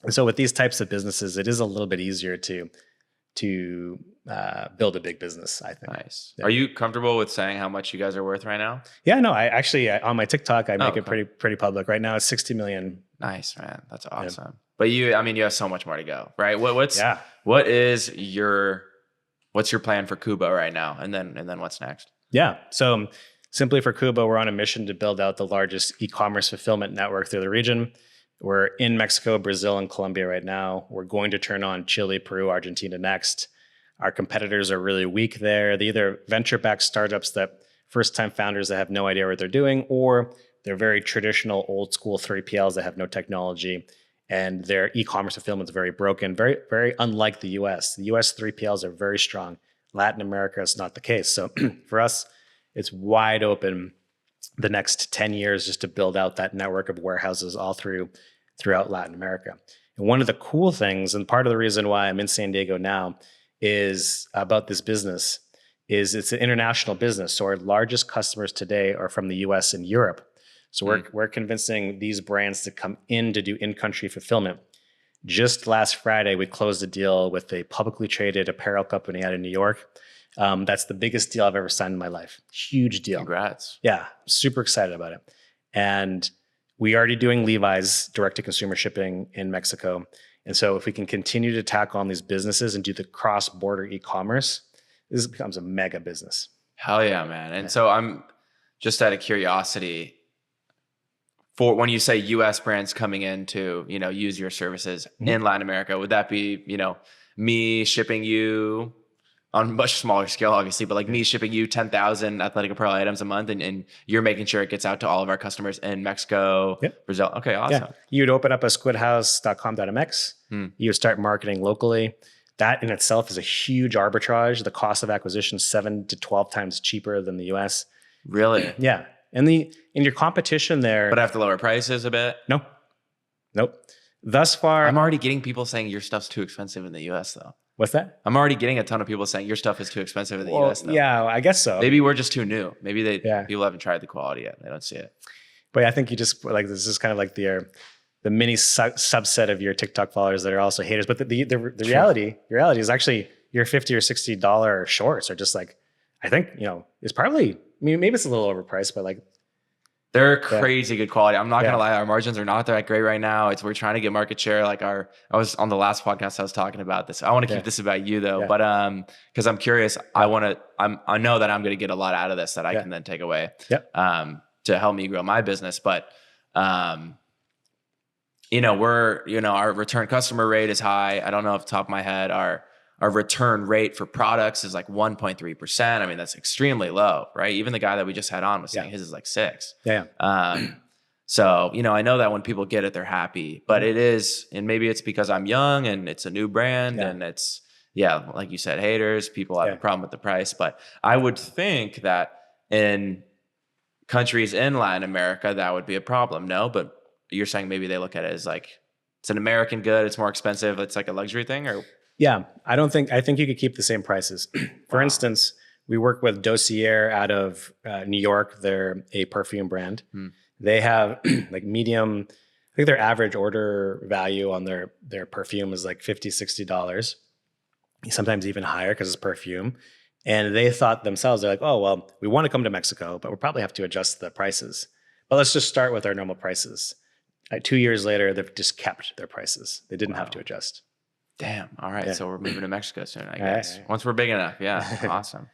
And so with these types of businesses, it is a little bit easier to build a big business, I think. Nice. Yeah. Are you comfortable with saying how much you guys are worth right now? Yeah, no, I actually, on my TikTok, I make it pretty public. Right now it's 60 million. Nice, man. That's awesome. Yeah. But you have so much more to go, right? What's your plan for Kubo right now? And then what's next? Yeah. So simply for Kubo, we're on a mission to build out the largest e-commerce fulfillment network through the region. We're in Mexico, Brazil, and Colombia right now. We're going to turn on Chile, Peru, Argentina next. Our competitors are really weak there. They're either venture-backed startups that first-time founders that have no idea what they're doing, or they're very traditional, old-school 3PLs that have no technology, and their e-commerce fulfillment is very broken, very, very unlike the US. The US 3PLs are very strong. Latin America is not the case. So for us, it's wide open the next 10 years just to build out that network of warehouses all throughout Latin America. And one of the cool things, and part of the reason why I'm in San Diego now, is about this business, is it's an international business. So our largest customers today are from the US and Europe. So we're convincing these brands to come in to do in-country fulfillment. Just last Friday, we closed a deal with a publicly traded apparel company out of New York. That's the biggest deal I've ever signed in my life. Huge deal. Congrats. Yeah, super excited about it. And we already doing Levi's direct-to-consumer shipping in Mexico. And so if we can continue to tackle on these businesses and do the cross-border e-commerce, this becomes a mega business. Hell yeah, man. And so I'm just out of curiosity, for when you say US brands coming in to, use your services in Latin America, would that be, me shipping you on a much smaller scale, obviously, but like me shipping you 10,000 athletic apparel items a month and you're making sure it gets out to all of our customers in Mexico, Brazil. Okay, awesome. Yeah. You'd open up a squidhouse.com.mx. You would start marketing locally. That in itself is a huge arbitrage. The cost of acquisition is 7 to 12 times cheaper than the US. Really? Yeah. And in your competition there. But I have to lower prices a bit? No. Nope. Thus far. I'm already getting people saying your stuff's too expensive in the US though. What's that? I'm already getting a ton of people saying your stuff is too expensive in the US though. Yeah, I guess so. Maybe we're just too new. Maybe people haven't tried the quality yet. They don't see it. But I think you just this is kind of like the mini subset of your TikTok followers that are also haters. But the reality is actually your $50 or $60 shorts are just like, I think, it's probably, maybe it's a little overpriced, but like, they're crazy good quality. I'm not gonna lie, our margins are not that great right now. We're trying to get market share. Like I was on the last podcast, I was talking about this. I want to keep this about you though, but because I'm curious, I know that I'm gonna get a lot out of this that I can then take away to help me grow my business. But our return customer rate is high. I don't know off the top of my head, our return rate for products is like 1.3%. I mean, that's extremely low, right? Even the guy that we just had on was saying his is like 6. So, I know that when people get it, they're happy, but it is, and maybe it's because I'm young and it's a new brand and it's, like you said, haters, people have a problem with the price. But I would think that in countries in Latin America, that would be a problem. No, but you're saying maybe they look at it as like, it's an American good, it's more expensive, it's like a luxury thing, or? Yeah, I think you could keep the same prices. For instance, we work with Dossier out of New York. They're a perfume brand. They have like medium, I think their average order value on their perfume is like $50, $60, sometimes even higher because it's perfume. And they thought themselves, they're like, oh, well, we want to come to Mexico, but we'll probably have to adjust the prices. But let's just start with our normal prices. 2 years later, they've just kept their prices. They didn't have to adjust. Damn. All right. So we're moving to Mexico soon, I guess. Right. Once we're big enough. Yeah. Awesome.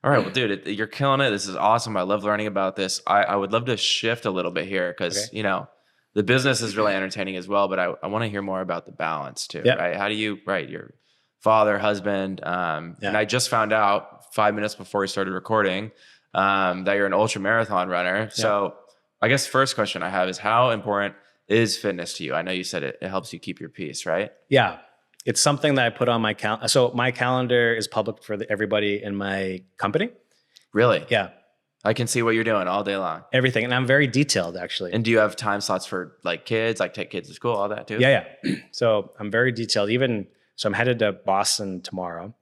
All right. Well, dude, you're killing it. This is awesome. I love learning about this. I would love to shift a little bit here because, the business is really entertaining as well, but I want to hear more about the balance too, right? How do you, your father, husband, and I just found out 5 minutes before we started recording that you're an ultra marathon runner. So I guess first question I have is how important is fitness to you? I know you said it helps you keep your peace, right? Yeah. It's something that I put on my calendar. So my calendar is public for everybody in my company. Really? Yeah. I can see what you're doing all day long. Everything. And I'm very detailed, actually. And do you have time slots for like kids, like take kids to school, all that too? Yeah. So I'm very detailed. So I'm headed to Boston tomorrow.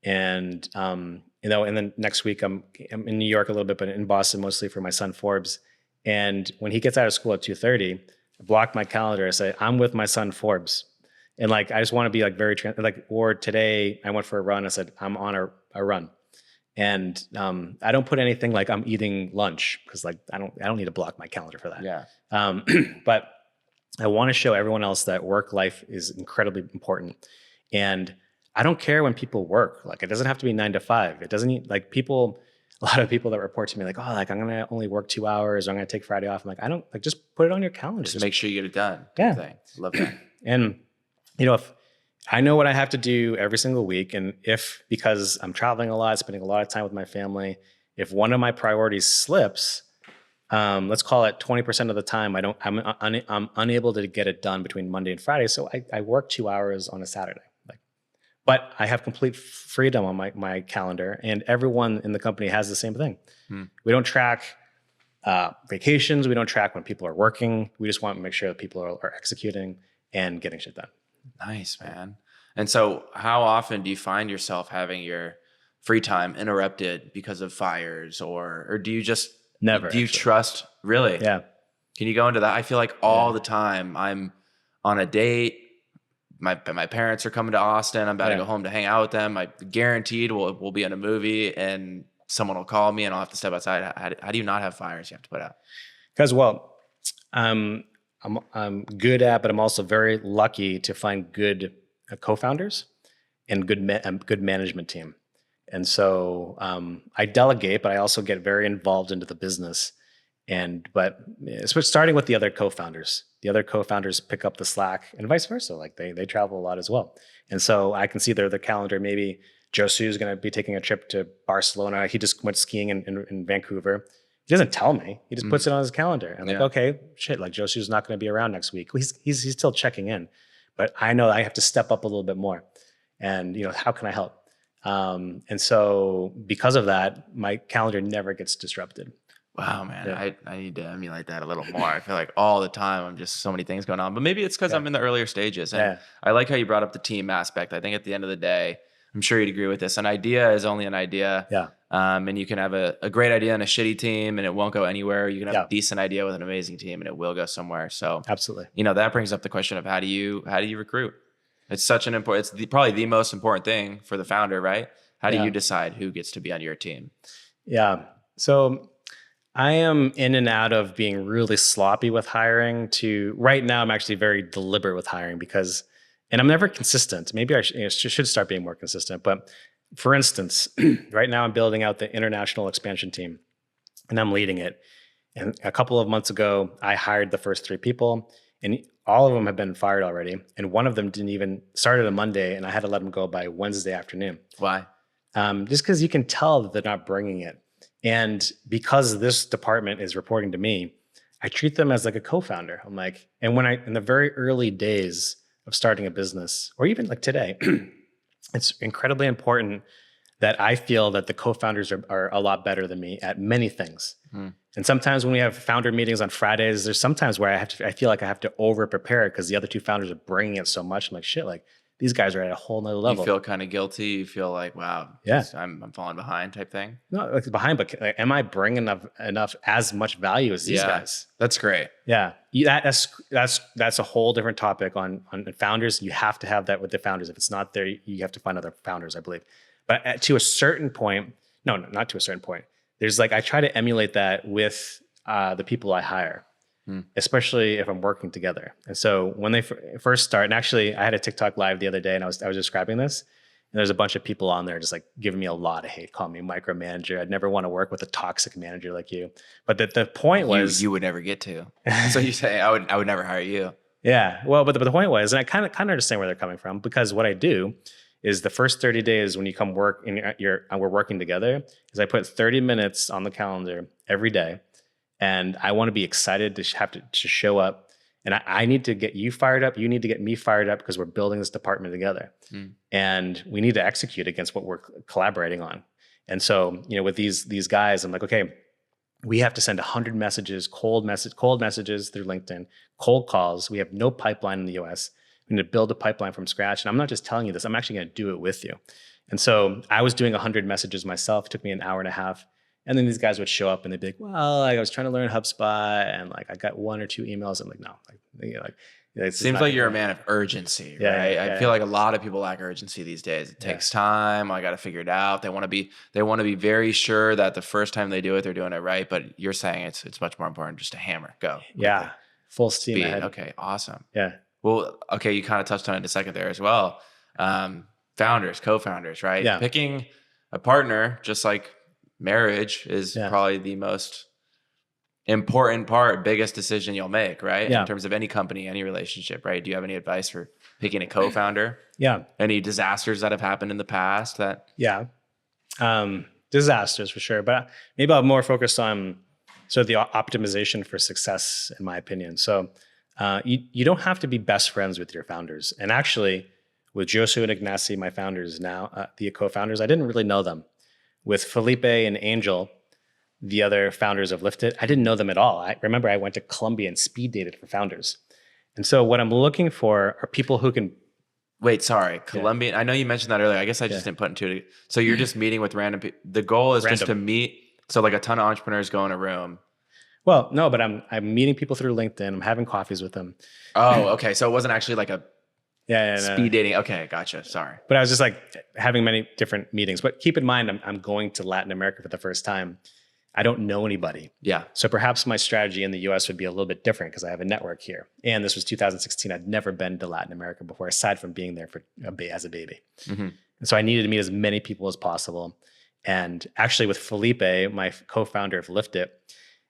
And, and then next week I'm in New York a little bit, but in Boston mostly for my son Forbes. And when he gets out of school at 2:30, I block my calendar. I say, I'm with my son Forbes. And like, I just want to be like very, or today I went for a run. I said, I'm on a run. And I don't put anything like I'm eating lunch because like, I don't need to block my calendar for that. Yeah. But I want to show everyone else that work life is incredibly important. And I don't care when people work. Like it doesn't have to be 9 to 5. It doesn't need like people, a lot of people that report to me like, oh, like I'm going to only work 2 hours or I'm going to take Friday off. I'm like, I don't like, just put it on your calendar. Just make sure you get it done. Yeah. Thing. Love that. And if I know what I have to do every single week, and because I'm traveling a lot, spending a lot of time with my family, if one of my priorities slips, let's call it 20% of the time, I'm unable to get it done between Monday and Friday. So I work 2 hours on a Saturday. But I have complete freedom on my calendar, and everyone in the company has the same thing. We don't track vacations. We don't track when people are working. We just want to make sure that people are executing and getting shit done. Nice, man. And so how often do you find yourself having your free time interrupted because of fires or do you just never? Do you trust really? Yeah. Can you go into that? I feel like all the time I'm on a date. My parents are coming to Austin. I'm about to go home to hang out with them. I guaranteed we'll be in a movie and someone will call me and I'll have to step outside. How do you not have fires you have to put out? Because, well, I'm good at, but I'm also very lucky to find good co-founders and good management team. And so I delegate, but I also get very involved into the business. But starting with the other co-founders pick up the slack and vice versa. Like they travel a lot as well. And so I can see their calendar. Maybe Josu's going to be taking a trip to Barcelona. He just went skiing in Vancouver. He doesn't tell me. He just puts it on his calendar. I'm like, okay, shit. Like Josu's not going to be around next week. He's still checking in, but I know I have to step up a little bit more. And how can I help? And so because of that, my calendar never gets disrupted. Wow, man. I need to emulate that a little more. I feel like all the time I'm just so many things going on, but maybe it's because I'm in the earlier stages. And I like how you brought up the team aspect. I think at the end of the day, I'm sure you'd agree with this. An idea is only an idea. Yeah. And you can have a great idea and a shitty team and it won't go anywhere. You can have a decent idea with an amazing team and it will go somewhere. So absolutely. That brings up the question of how do you recruit? It's such an important, probably the most important thing for the founder, right? How do you decide who gets to be on your team? Yeah. So I am in and out of being really sloppy with hiring to right now. I'm actually very deliberate with hiring and I'm never consistent. Maybe I should start being more consistent. But for instance, right now I'm building out the international expansion team and I'm leading it. And a couple of months ago, I hired the first 3 people and all of them have been fired already. And one of them didn't even start on Monday and I had to let them go by Wednesday afternoon. Why? Just because you can tell that they're not bringing it. And because this department is reporting to me, I treat them as like a co-founder. I'm like, and in the very early days of starting a business, or even like today, it's incredibly important that I feel that the co-founders are a lot better than me at many things. And sometimes when we have founder meetings on Fridays, there's sometimes where I feel like I have to over prepare because the other 2 founders are bringing it so much. I'm like, shit, like these guys are at a whole nother level. You feel kind of guilty. You feel like, wow, I'm falling behind type thing. No, like behind, but like, am I bringing enough as much value as these guys? That's great. Yeah, that's a whole different topic on founders. You have to have that with the founders. If it's not there, you have to find other founders, I believe. But to a certain point, no, not to a certain point. There's I try to emulate that with the people I hire. Especially if I'm working together. And so when they first start, and actually I had a TikTok live the other day and I was describing this and there's a bunch of people on there just giving me a lot of hate, calling me micromanager. I'd never want to work with a toxic manager like you. But the point was you would never get to. So you say I would never hire you. Yeah. Well, but the point was, and I kind of understand where they're coming from because what I do is the first 30 days when you come work and we're working together is I put 30 minutes on the calendar every day. And I want to be excited to show up. And I need to get you fired up. You need to get me fired up because we're building this department together. And we need to execute against what we're collaborating on. And so, with these guys, I'm like, okay, we have to send 100 messages, cold messages through LinkedIn, cold calls. We have no pipeline in the US. We need to build a pipeline from scratch. And I'm not just telling you this, I'm actually going to do it with you. And so I was doing 100 messages myself. It took me an hour and a half. And then these guys would show up and they'd be like, well, I was trying to learn HubSpot and I got 1 or 2 emails. I'm like, no, it seems like you're a man of urgency, right? I feel like a lot of people lack urgency these days. It takes time. I got to figure it out. They want to be very sure that the first time they do it, they're doing it right. But you're saying it's much more important just to hammer, go. Yeah. Full steam ahead. Okay. Awesome. Yeah. Well, okay. You kind of touched on it a second there as well. Founders, co-founders, right? Yeah. Picking a partner, just like marriage is probably the most important biggest decision you'll make, right? Yeah. In terms of any company, any relationship, right? Do you have any advice for picking a co-founder? Yeah. Any disasters that have happened in the past that? Yeah. Disasters for sure. But maybe I'm more focused on sort of the optimization for success, in my opinion. So you don't have to be best friends with your founders. And actually, with Josu and Ignacy, my founders now, the co-founders, I didn't really know them. With Felipe and Angel, the other founders of Liftit, I didn't know them at all. I remember I went to Colombia and speed dated for founders. And so what I'm looking for are people who can... Wait, sorry, Colombian. I know you mentioned that earlier. I guess I just didn't put into it. So you're just meeting with random people. The goal is just to meet. So like a ton of entrepreneurs go in a room. Well, no, but I'm meeting people through LinkedIn. I'm having coffees with them. Oh, okay. So it wasn't actually like a Yeah, speed dating. Okay, gotcha. Sorry. but I was just like having many different meetings. But keep in mind, I'm going to Latin America for the first time. I don't know anybody. Yeah. So perhaps my strategy in the US would be a little bit different because I have a network here. And this was 2016. I'd never been to Latin America before, aside from being there as a baby. Mm-hmm. And so I needed to meet as many people as possible. And actually, with Felipe, my co-founder of Liftit,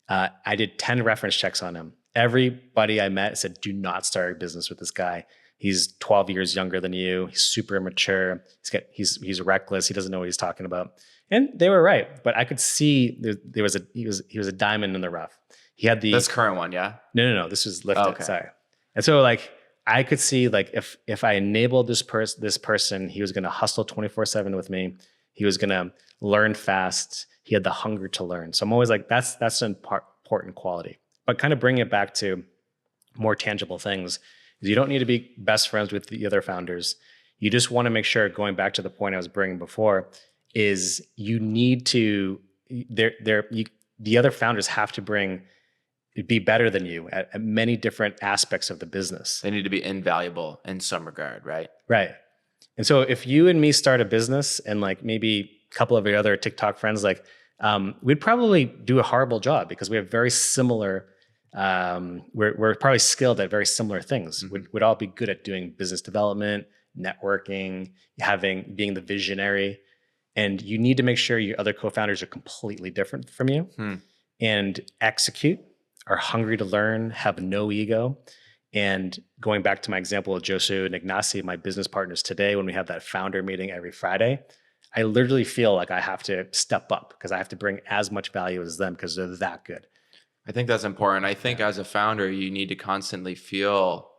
I did 10 reference checks on him. Everybody I met said, do not start a business with this guy. He's 12 years younger than you. He's super immature. He's reckless. He doesn't know what he's talking about. And they were right. But I could see he was a diamond in the rough. He had this current one, yeah? No. This was Liftit. Okay. Sorry. And so like I could see like if I enabled this person, he was going to hustle 24/7 with me. He was going to learn fast. He had the hunger to learn. So I'm always like, that's an important quality. But kind of bring it back to more tangible things. You don't need to be best friends with the other founders. You just want to make sure, going back to the point I was bringing before, is you need to, the other founders have to be better than you at many different aspects of the business. They need to be invaluable in some regard, right? Right. And so if you and me start a business and like maybe a couple of your other TikTok friends, like we'd probably do a horrible job because we have very similar, we're probably skilled at very similar things. Mm-hmm. We'd all be good at doing business development, networking, being the visionary. And you need to make sure your other co-founders are completely different from you and execute, are hungry to learn, have no ego. And going back to my example of Josu and Ignacy, my business partners today, when we have that founder meeting every Friday, I literally feel like I have to step up because I have to bring as much value as them because they're that good. I think that's important. I think as a founder, you need to constantly feel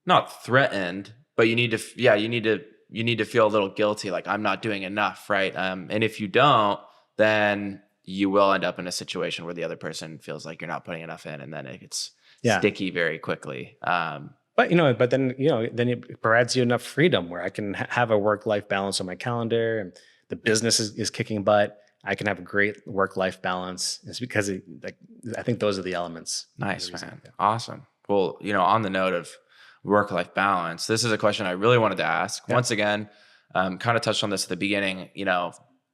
not threatened, but you need to feel a little guilty, like I'm not doing enough, right? And if you don't, then you will end up in a situation where the other person feels like you're not putting enough in, and then it gets sticky very quickly. But then it provides you enough freedom where I can have a work-life balance on my calendar, and the business is kicking butt. I can have a great work-life balance. It's because I think those are the elements. Nice, man. Yeah. Awesome. Well, on the note of work-life balance, this is a question I really wanted to ask. Yeah. Once again, kind of touched on this at the beginning.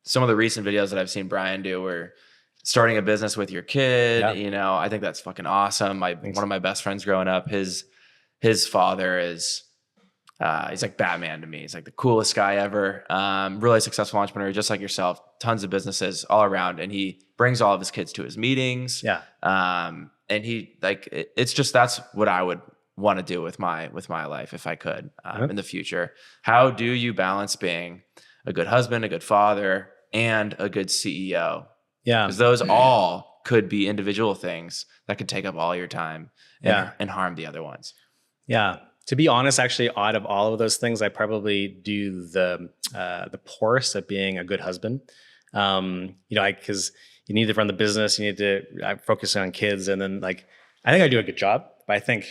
Some of the recent videos that I've seen Brian do were starting a business with your kid. Yeah. I think that's fucking awesome. One of my best friends growing up, his father is he's like Batman to me. He's like the coolest guy ever. Really successful entrepreneur, just like yourself. Tons of businesses all around, and he brings all of his kids to his meetings. Yeah. And he it's just, that's what I would want to do with my life if I could in the future. How do you balance being a good husband, a good father, and a good CEO? Yeah. Because those all could be individual things that could take up all your time and harm the other ones. Yeah. To be honest, actually, out of all of those things, I probably do the poorest at being a good husband. Because you need to run the business, you need to focus on kids, and then I think I do a good job, but I think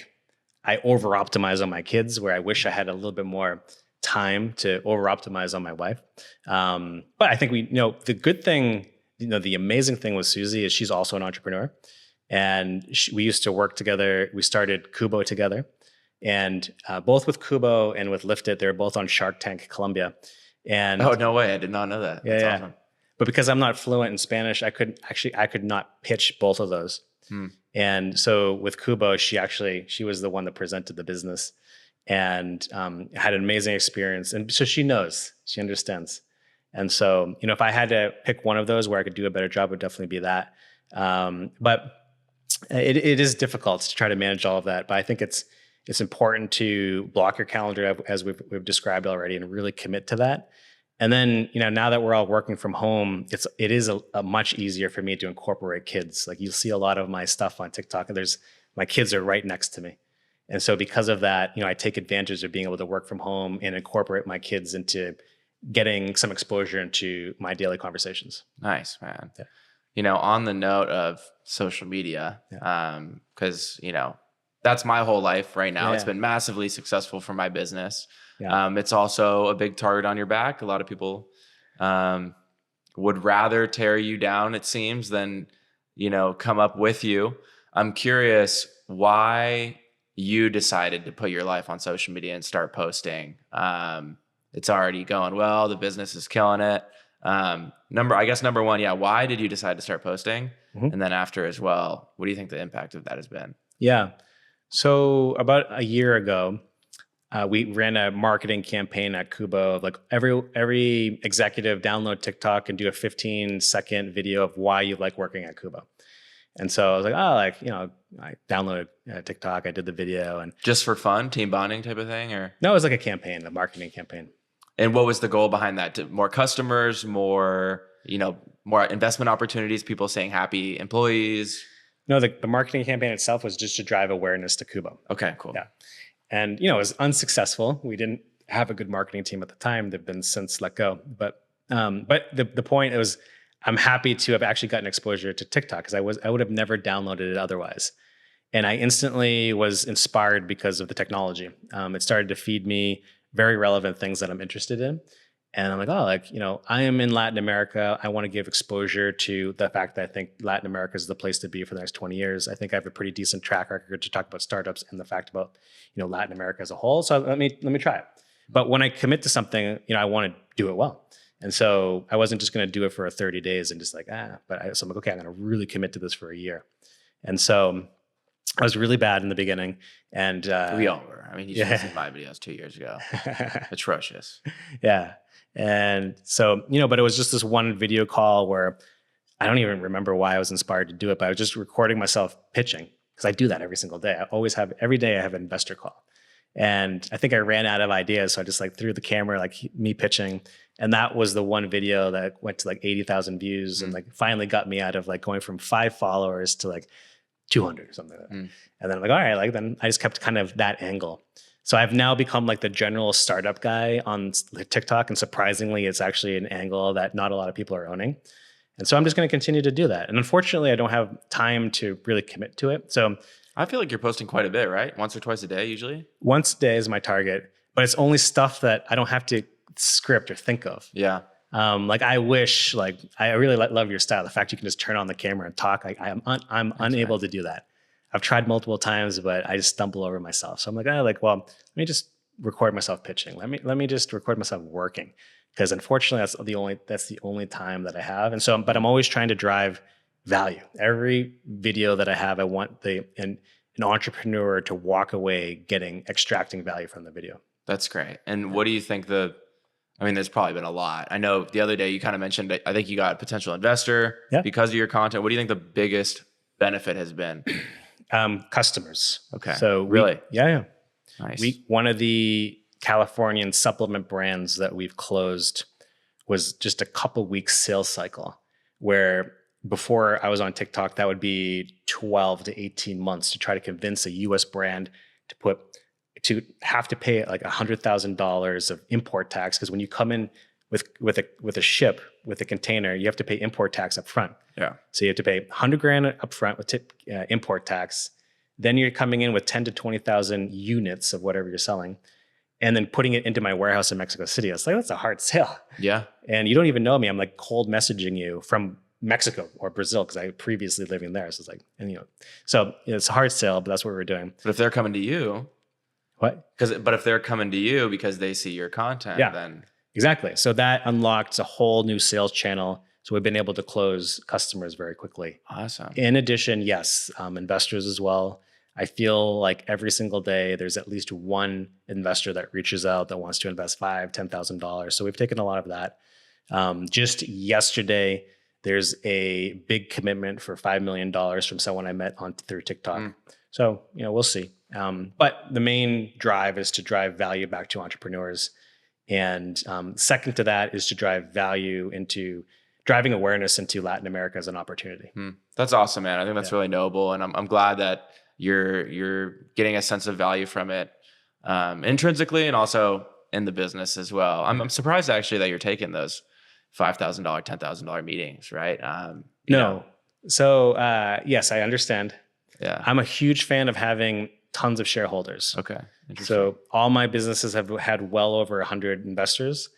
I over optimize on my kids where I wish I had a little bit more time to over optimize on my wife. But I think the good thing, the amazing thing with Susie is she's also an entrepreneur, and we used to work together. We started Kubo together. And both with Kubo and with Liftit, they're both on Shark Tank Colombia. And oh, no way! I did not know that. That's awesome. But because I'm not fluent in Spanish, I could not pitch both of those. And so with Kubo, she was the one that presented the business, and had an amazing experience. And so she understands. And so if I had to pick one of those where I could do a better job, it would definitely be that. But it is difficult to try to manage all of that. But I think it's important to block your calendar as we've described already and really commit to that. And then, now that we're all working from home, it is a much easier for me to incorporate kids. Like you'll see a lot of my stuff on TikTok, and my kids are right next to me. And so because of that, I take advantage of being able to work from home and incorporate my kids into getting some exposure into my daily conversations. Nice, man. Yeah. On the note of social media, because, that's my whole life right now. Yeah. It's been massively successful for my business. Yeah. It's also a big target on your back. A lot of people would rather tear you down, it seems, than come up with you. I'm curious why you decided to put your life on social media and start posting. It's already going well. The business is killing it. Number one, yeah. Why did you decide to start posting? Mhm. And then after as well, what do you think the impact of that has been? Yeah. So about a year ago, we ran a marketing campaign at Kubo of like every executive download TikTok and do a 15-second video of why you like working at Kubo. And so I was like, I downloaded TikTok, I did the video, and Just for fun, team bonding type of thing, or? no, it was like a campaign, a marketing campaign. And what was the goal behind that? More customers, more investment opportunities, people saying happy employees? No, the marketing campaign itself was just to drive awareness to Kubo. Okay, cool. Yeah. And, it was unsuccessful. We didn't have a good marketing team at the time. They've been since let go. But the point was, I'm happy to have actually gotten exposure to TikTok because I would have never downloaded it otherwise. And I instantly was inspired because of the technology. It started to feed me very relevant things that I'm interested in. And I'm like, I am in Latin America. I want to give exposure to the fact that I think Latin America is the place to be for the next 20 years. I think I have a pretty decent track record to talk about startups and the fact about, Latin America as a whole. So let me try it. But when I commit to something, I want to do it well. And so I wasn't just going to do it for 30 days and just so I'm like, okay, I'm going to really commit to this for a year. And so I was really bad in the beginning. And we all were. I mean, you should have seen my videos 2 years ago. Atrocious. Yeah. And so, but it was just this one video call where I don't even remember why I was inspired to do it, but I was just recording myself pitching because I do that every single day. Every day I have an investor call. And I think I ran out of ideas. So I just threw the camera, me pitching. And that was the one video that went to 80,000 views and finally got me out of going from 5 followers to 200 or something like that. And then I'm like, all right, then I just kept kind of that angle. So I've now become the general startup guy on TikTok. And surprisingly, it's actually an angle that not a lot of people are owning. And so I'm just going to continue to do that. And unfortunately, I don't have time to really commit to it. So I feel like you're posting quite a bit, right? Once or twice a day, usually? Once a day is my target, but it's only stuff that I don't have to script or think of. Yeah. I wish, I really love your style. The fact you can just turn on the camera and talk. I'm unable to do that. I've tried multiple times, but I just stumble over myself. So I'm well, let me just record myself pitching. Let me just record myself working, because unfortunately, that's the only time that I have. And so, but I'm always trying to drive value. Every video that I have, I want an entrepreneur to walk away extracting value from the video. That's great. And what do you think there's probably been a lot. I know the other day you kind of mentioned, I think you got a potential investor because of your content. What do you think the biggest benefit has been? Customers. Okay. So really? Yeah. Nice. One of the Californian supplement brands that we've closed was just a couple weeks sales cycle, where before I was on TikTok, that would be 12 to 18 months to try to convince a US brand to have to pay $100,000 of import tax. Because when you come in with a container, you have to pay import tax up front. Yeah. So you have to pay $100,000 up front with import tax. Then you're coming in with 10 to 20,000 units of whatever you're selling, and then putting it into my warehouse in Mexico City. It's that's a hard sale. Yeah. And you don't even know me. I'm cold messaging you from Mexico or Brazil because I previously living there. So it's so it's a hard sale, but that's what we're doing. But if they're coming to you, what? But if they're coming to you because they see your content, then exactly. So that unlocked a whole new sales channel. So we've been able to close customers very quickly. Awesome. In addition, yes, investors as well. I feel like every single day there's at least one investor that reaches out that wants to invest $5,000, $10,000. So we've taken a lot of that. Just yesterday, there's a big commitment for $5 million from someone I met through TikTok. So, we'll see. But the main drive is to drive value back to entrepreneurs. And second to that is to drive value into driving awareness into Latin America as an opportunity. That's awesome, man. I think that's really noble. And I'm glad that you're getting a sense of value from it intrinsically and also in the business as well. I'm surprised actually that you're taking those $5,000, $10,000 meetings, right? No. So yes, I understand. Yeah. I'm a huge fan of having tons of shareholders. Okay. So all my businesses have had well over 100 investors.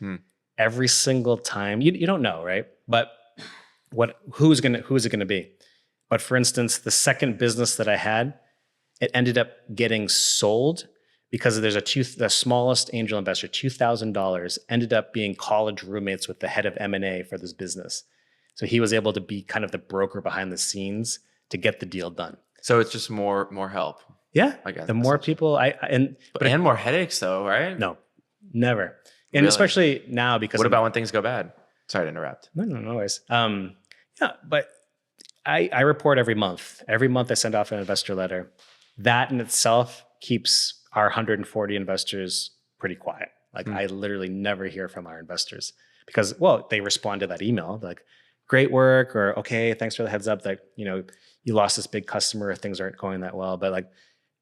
Every single time, you don't know, right? But who is it going to be? But for instance, the second business that I had, it ended up getting sold because there's the smallest angel investor, $2,000, ended up being college roommates with the head of M&A for this business. So he was able to be kind of the broker behind the scenes to get the deal done. So it's just more help. Yeah. I guess the more people and more headaches though, right? No, never. And especially now because what about when things go bad? Sorry to interrupt. No worries. Yeah, but I report every month. Every month I send off an investor letter. That in itself keeps our 140 investors pretty quiet. Like I literally never hear from our investors because, well, they respond to that email like, great work, or okay, thanks for the heads up that, you lost this big customer, things aren't going that well. But like,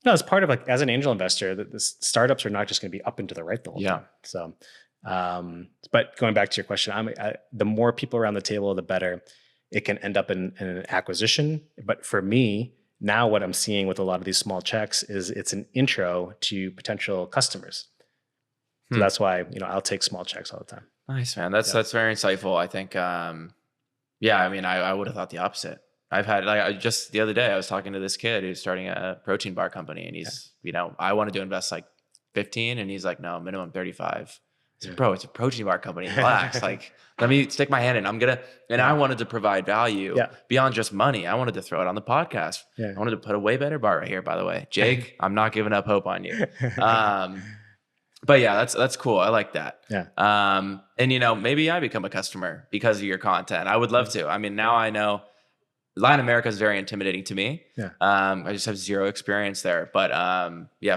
it's part of like, as an angel investor, that the startups are not just going to be up and to the right the whole time. So, but going back to your question, the more people around the table, the better. It can end up in an acquisition. But for me, now what I'm seeing with a lot of these small checks is it's an intro to potential customers. So that's why, I'll take small checks all the time. Nice, man. That's very insightful. I think, I would have thought the opposite. I've had, just the other day, I was talking to this kid who's starting a protein bar company, and he's, I wanted to invest like 15, and he's like, no, minimum 35. I said, bro, it's a protein bar company. Relax. Like, let me stick my hand in. I wanted to provide value beyond just money. I wanted to throw it on the podcast. I wanted to put a way better bar right here, by the way. Jake, I'm not giving up hope on you. But yeah, that's cool. I like that. Yeah. And maybe I become a customer because of your content. I would love to. I mean, now I know Latin America is very intimidating to me. Yeah. I just have zero experience there. But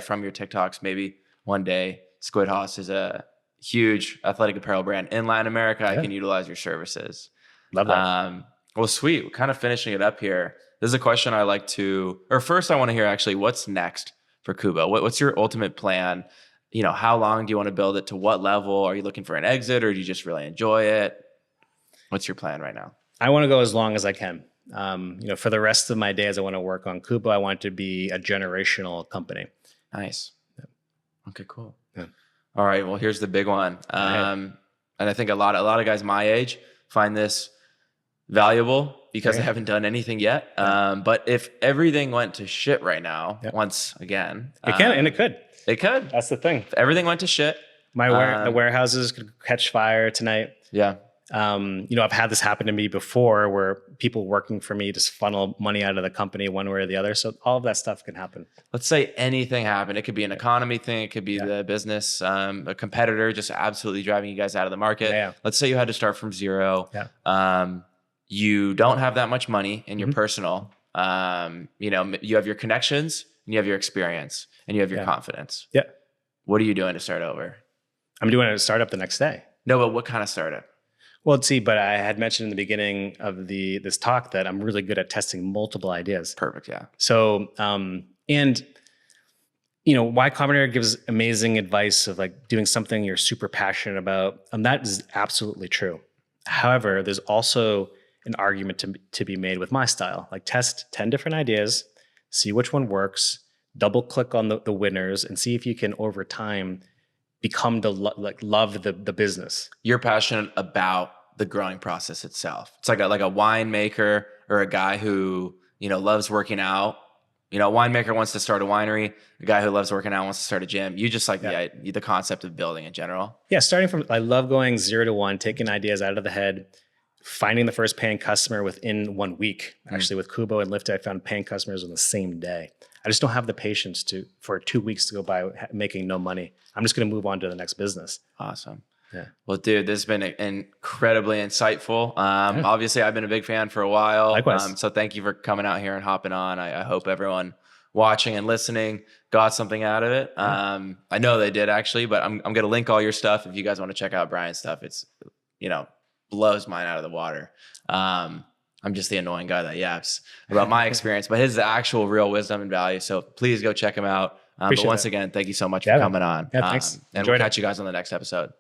from your TikToks, maybe one day Squid Hoss is a huge athletic apparel brand in Latin America. I can utilize your services. Love that. Well, sweet. We're kind of finishing it up here. This is a question I like to, or first I want to hear actually, what's next for Kubo? What's your ultimate plan? How long do you want to build it? To what level? Are you looking for an exit, or do you just really enjoy it? What's your plan right now? I want to go as long as I can. For the rest of my days, I want to work on Kubo. I want it to be a generational company. Nice. Yeah. Okay, cool. Yeah. All right. Well, here's the big one. And I think a lot of guys my age find this valuable because they haven't done anything yet. But if everything went to shit right now, once again, it can, and it could. It could. That's the thing. If everything went to shit. The warehouses could catch fire tonight. Yeah. I've had this happen to me before where people working for me just funnel money out of the company one way or the other. So all of that stuff can happen. Let's say anything happened. It could be an economy thing. It could be the business, a competitor just absolutely driving you guys out of the market. Yeah. Let's say you had to start from zero. Yeah. You don't have that much money in your personal. You have your connections and you have your experience and you have your confidence. Yeah. What are you doing to start over? I'm doing a startup the next day. No, but what kind of startup? Well, see, but I had mentioned in the beginning of this talk that I'm really good at testing multiple ideas. Perfect, yeah. So, Y Combinator gives amazing advice of like doing something you're super passionate about. That is absolutely true. However, there's also an argument to be made with my style. Like test 10 different ideas, see which one works, double click on the winners, and see if you can over time become love the business. You're passionate about the growing process itself. It's like a winemaker or a guy who, loves working out. A winemaker wants to start a winery. A guy who loves working out wants to start a gym. You just like the concept of building in general. Yeah. Starting from, I love going 0 to 1, taking ideas out of the head, finding the first paying customer within 1 week. Actually with Kubo and Liftit, I found paying customers on the same day. I just don't have the patience for 2 weeks to go by making no money. I'm just going to move on to the next business. Awesome. Yeah. Well, dude, this has been incredibly insightful. Obviously, I've been a big fan for a while. Likewise. So thank you for coming out here and hopping on. I hope everyone watching and listening got something out of it. I know they did actually, but I'm going to link all your stuff if you guys want to check out Brian's stuff. It's, blows mine out of the water. I'm just the annoying guy that yaps about my experience, but his actual real wisdom and value. So please go check him out. But once again, thank you so much for coming on. Yeah, thanks. And we'll catch you guys on the next episode.